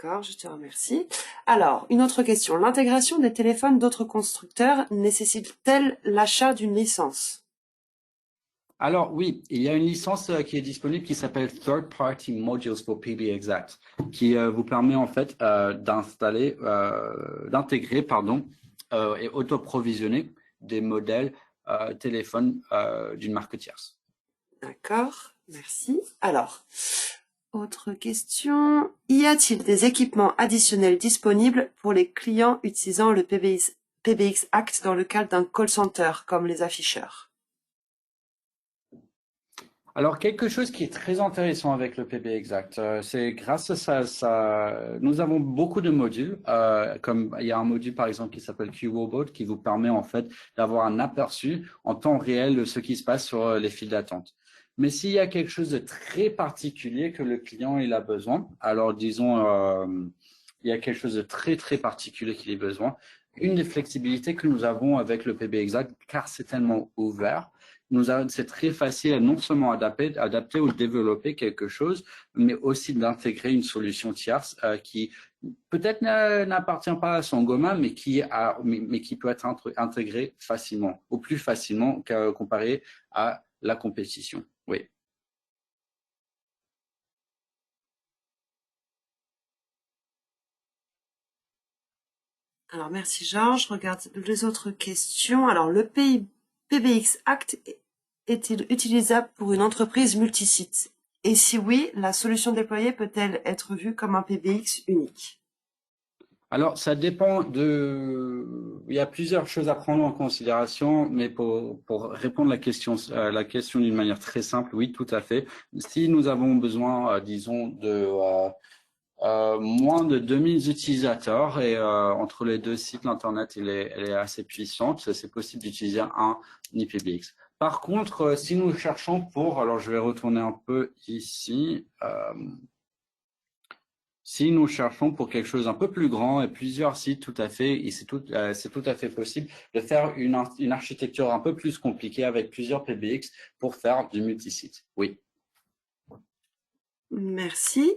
D'accord, je te remercie. Alors, une autre question. L'intégration des téléphones d'autres constructeurs nécessite-t-elle l'achat d'une licence? Alors oui, il y a une licence qui est disponible qui s'appelle Third Party Modules for PBXact, qui vous permet en fait d'intégrer et auto-provisionner des modèles téléphones d'une marque tierce. D'accord, merci. Alors, autre question. Y a-t-il des équipements additionnels disponibles pour les clients utilisant le PBXact dans le cadre d'un call center, comme les afficheurs? Alors, quelque chose qui est très intéressant avec le PBXact, c'est grâce à ça, nous avons beaucoup de modules, comme il y a un module par exemple qui s'appelle QRobot qui vous permet en fait d'avoir un aperçu en temps réel de ce qui se passe sur les files d'attente. Mais s'il y a quelque chose de très particulier que le client il a besoin, alors disons il y a quelque chose de très, très particulier qu'il ait besoin. Une des flexibilités que nous avons avec le PB Exact, car c'est tellement ouvert, c'est très facile à non seulement adapter ou développer quelque chose, mais aussi d'intégrer une solution tierce qui peut-être n'appartient pas à Sangoma, mais qui peut être intégrée facilement, ou plus facilement comparé à la compétition. Oui. Alors, merci Georges. Je regarde les autres questions. Alors, le PBX Act est-il utilisable pour une entreprise multisite? Et si oui, la solution déployée peut-elle être vue comme un PBX unique? Alors, ça dépend de… Il y a plusieurs choses à prendre en considération, mais pour répondre à la question d'une manière très simple, oui, tout à fait. Si nous avons besoin, disons, de… moins de 2000 utilisateurs et entre les deux sites, l'Internet elle est assez puissante. C'est possible d'utiliser un IPBX. Par contre, si nous cherchons pour… Alors, je vais retourner un peu ici. Si nous cherchons pour quelque chose un peu plus grand et plusieurs sites, tout à fait, et c'est tout à fait possible de faire une architecture un peu plus compliquée avec plusieurs PBX pour faire du multisite. Oui. Merci.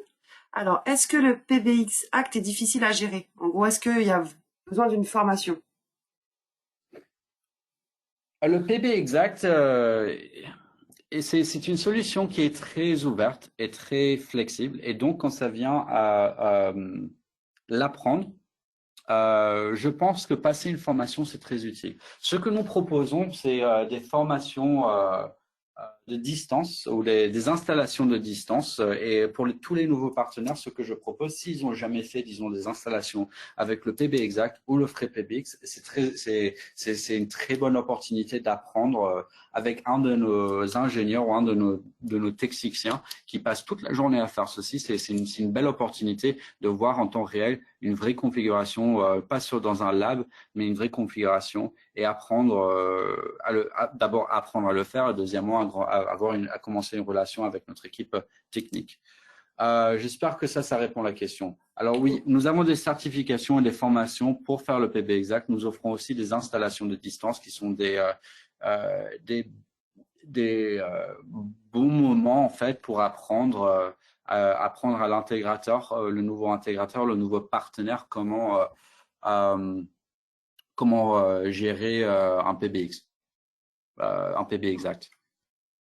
Alors, est-ce que le PBX Act est difficile à gérer? En gros, est-ce qu'il y a besoin d'une formation? Le PB Exact, c'est une solution qui est très ouverte et très flexible. Et donc, quand ça vient à l'apprendre, je pense que passer une formation, c'est très utile. Ce que nous proposons, c'est des formations de distance ou des installations de distance. Et pour tous les nouveaux partenaires, ce que je propose, s'ils n'ont jamais fait, disons, des installations avec le PB Exact ou le FreePBX, c'est une très bonne opportunité d'apprendre avec un de nos ingénieurs ou un de nos techniciens qui passe toute la journée à faire ceci. C'est une belle opportunité de voir en temps réel une vraie configuration, pas dans un lab, mais une vraie configuration et apprendre d'abord apprendre à le faire et deuxièmement à commencer une relation avec notre équipe technique. J'espère que ça répond à la question. Alors oui, nous avons des certifications et des formations pour faire le PB Exact. Nous offrons aussi des installations de distance qui sont des bons moments en fait pour apprendre à l'intégrateur, le nouveau intégrateur, le nouveau partenaire, comment gérer un PBX, un PB Exact.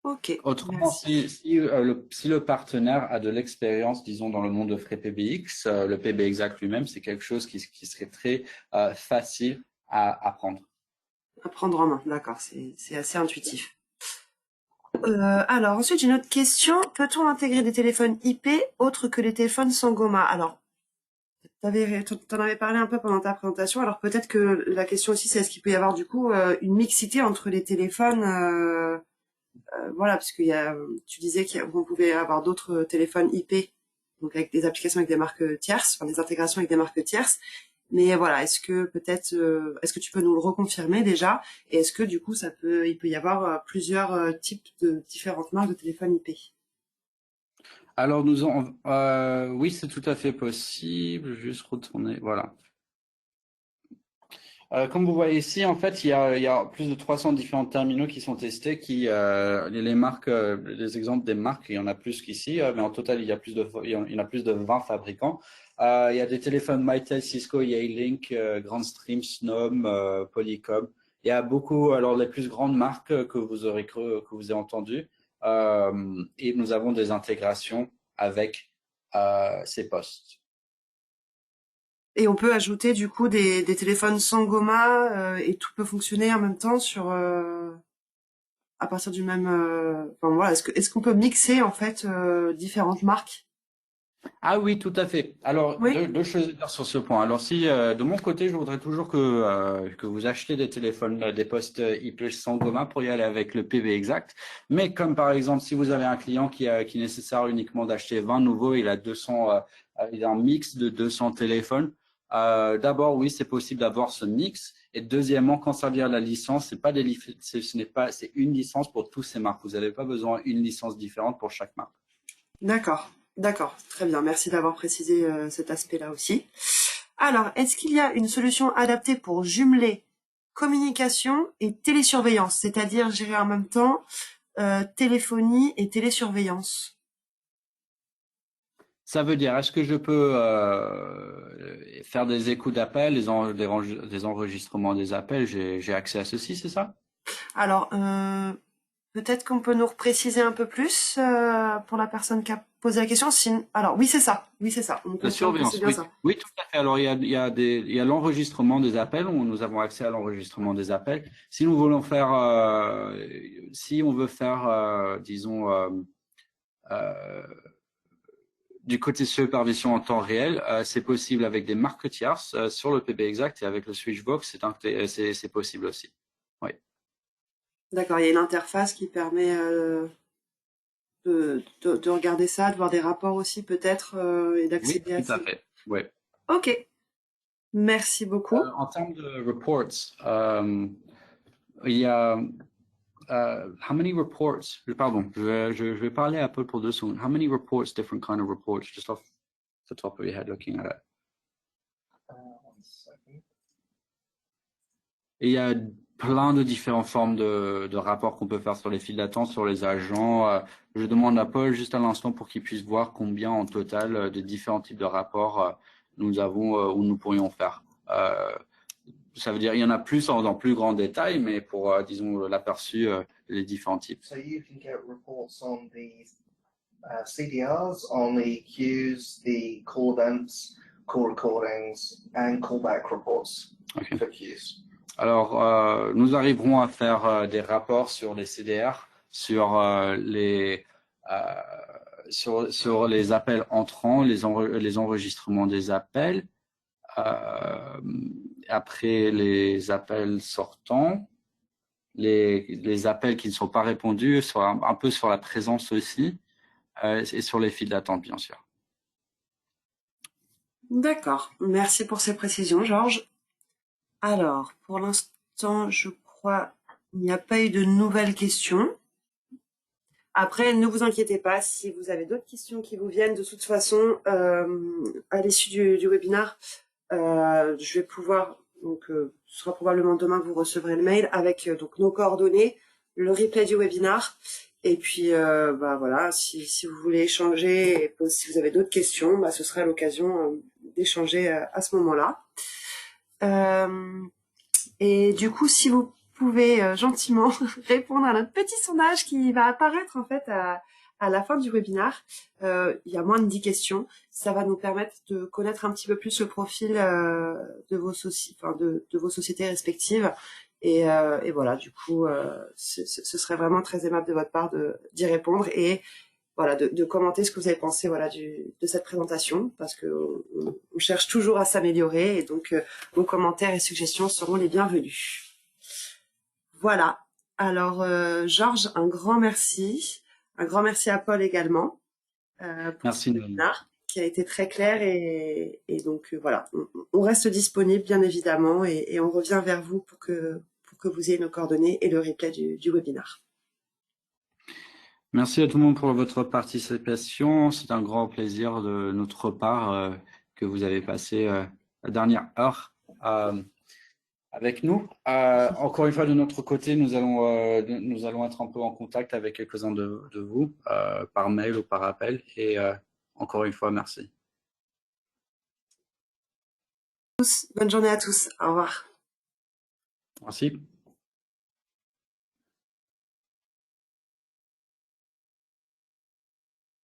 Ok. Autrement, si le partenaire a de l'expérience, disons, dans le monde de FreePBX, le PB Exact lui-même, c'est quelque chose qui serait très facile à apprendre. À prendre en main, d'accord, c'est assez intuitif. Alors ensuite j'ai une autre question. Peut-on intégrer des téléphones IP autres que les téléphones Sangoma? Alors, t'en avais parlé un peu pendant ta présentation. Alors peut-être que la question aussi c'est est-ce qu'il peut y avoir du coup une mixité entre les téléphones, voilà, parce qu'il y a, tu disais qu'on pouvait avoir d'autres téléphones IP, donc avec des applications avec des marques tierces, enfin des intégrations avec des marques tierces. Mais voilà, est-ce que tu peux nous le reconfirmer déjà? Et est-ce que du coup, il peut y avoir plusieurs types de différentes marques de téléphones IP? Alors, oui, c'est tout à fait possible. Je vais juste retourner, voilà. Comme vous voyez ici, en fait, il y a plus de 300 différents terminaux qui sont testés, les marques, les exemples des marques, il y en a plus qu'ici, mais en total, il y en a plus de 20 fabricants. Il y a des téléphones Mytel, Cisco, Yealink, Grandstream, Snom, Polycom. Il y a beaucoup, alors les plus grandes marques que vous avez entendues, et nous avons des intégrations avec ces postes. Et on peut ajouter du coup des téléphones Sangoma et tout peut fonctionner en même temps à partir du même. Enfin voilà, est-ce qu'on peut mixer en fait différentes marques? Ah oui, tout à fait. Alors, Oui. deux choses à dire sur ce point. Alors, si de mon côté, je voudrais toujours que vous achetez des téléphones, des postes IP Sangoma pour y aller avec le PV exact. Mais comme par exemple, si vous avez un client qui nécessite uniquement d'acheter 20 nouveaux, il a un mix de 200 téléphones. D'abord, oui, c'est possible d'avoir ce mix. Et deuxièmement, quand ça vient à la licence, c'est une licence pour tous ces marques. Vous n'avez pas besoin d'une licence différente pour chaque marque. D'accord. D'accord, très bien. Merci d'avoir précisé cet aspect-là aussi. Alors, est-ce qu'il y a une solution adaptée pour jumeler communication et télésurveillance, c'est-à-dire gérer en même temps téléphonie et télésurveillance? Ça veut dire, est-ce que je peux faire des écoutes d'appels, des enregistrements des appels? J'ai accès à ceci, c'est ça? Alors, peut-être qu'on peut nous repréciser un peu plus pour la personne qui a posé la question. Alors, oui, c'est ça. Oui, c'est ça. On La confirme que c'est surveillance, bien oui. ça. Oui, tout à fait. Alors, il y a l'enregistrement des appels, où nous avons accès à l'enregistrement des appels. Si nous voulons faire, si on veut faire, disons, du côté supervision en temps réel, c'est possible avec des marques tierces sur le PB Exact et avec le Switchbox, c'est possible aussi. Oui. D'accord, il y a une interface qui permet de regarder ça, de voir des rapports aussi peut-être et Oui, d'accéder à tout à ça. fait. Oui. Ok, merci beaucoup. En termes de reports, il y a how many reports? Pardon, je vais parler un peu pour 2 secondes. How many reports, different kind of reports, just off the top of your head, looking at it? Et il y a plein de différentes formes de rapports qu'on peut faire sur les files d'attente, sur les agents. Je demande à Paul juste à l'instant pour qu'il puisse voir combien en total de différents types de rapports nous avons ou nous pourrions faire. Ça veut dire il y en a plus dans plus grand détail, mais pour, disons, l'aperçu, les différents types. So you can get reports on the CDRs, on the queues, the call events, call recordings, and callback reports Okay. for queues. Alors, nous arriverons à faire des rapports sur les CDR, sur sur les appels entrants, les enregistrements des appels, après les appels sortants, les appels qui ne sont pas répondus, un peu sur la présence aussi, et sur les files d'attente, bien sûr. D'accord, merci pour ces précisions, Georges. Alors, pour l'instant, je crois qu'il n'y a pas eu de nouvelles questions. Après, ne vous inquiétez pas, si vous avez d'autres questions qui vous viennent, de toute façon, à l'issue du webinaire, je vais pouvoir, donc ce sera probablement demain que vous recevrez le mail avec donc nos coordonnées, le replay du webinaire, et puis bah voilà, si vous voulez échanger, et si vous avez d'autres questions, bah, ce sera l'occasion d'échanger à ce moment-là. Et du coup, si vous pouvez gentiment répondre à notre petit sondage qui va apparaître en fait à la fin du webinaire. Il y a moins de 10 questions. Ça va nous permettre de connaître un petit peu plus le profil de vos de vos sociétés respectives. Et voilà, du coup, ce serait vraiment très aimable de votre part d'y répondre et voilà, de commenter ce que vous avez pensé voilà de cette présentation, parce que on cherche toujours à s'améliorer et donc vos commentaires et suggestions seront les bienvenus. Voilà. Alors Georges, un grand merci à Paul également pour Merci, ce webinaire qui a été très clair et donc voilà, on reste disponible bien évidemment et on revient vers vous pour que vous ayez nos coordonnées et le replay du webinaire. Merci à tout le monde pour votre participation. C'est un grand plaisir de notre part que vous avez passé la dernière heure avec nous. Encore une fois, de notre côté, nous allons être un peu en contact avec quelques-uns de vous par mail ou par appel. Et encore une fois, merci. Bonne journée à tous. Au revoir. Merci.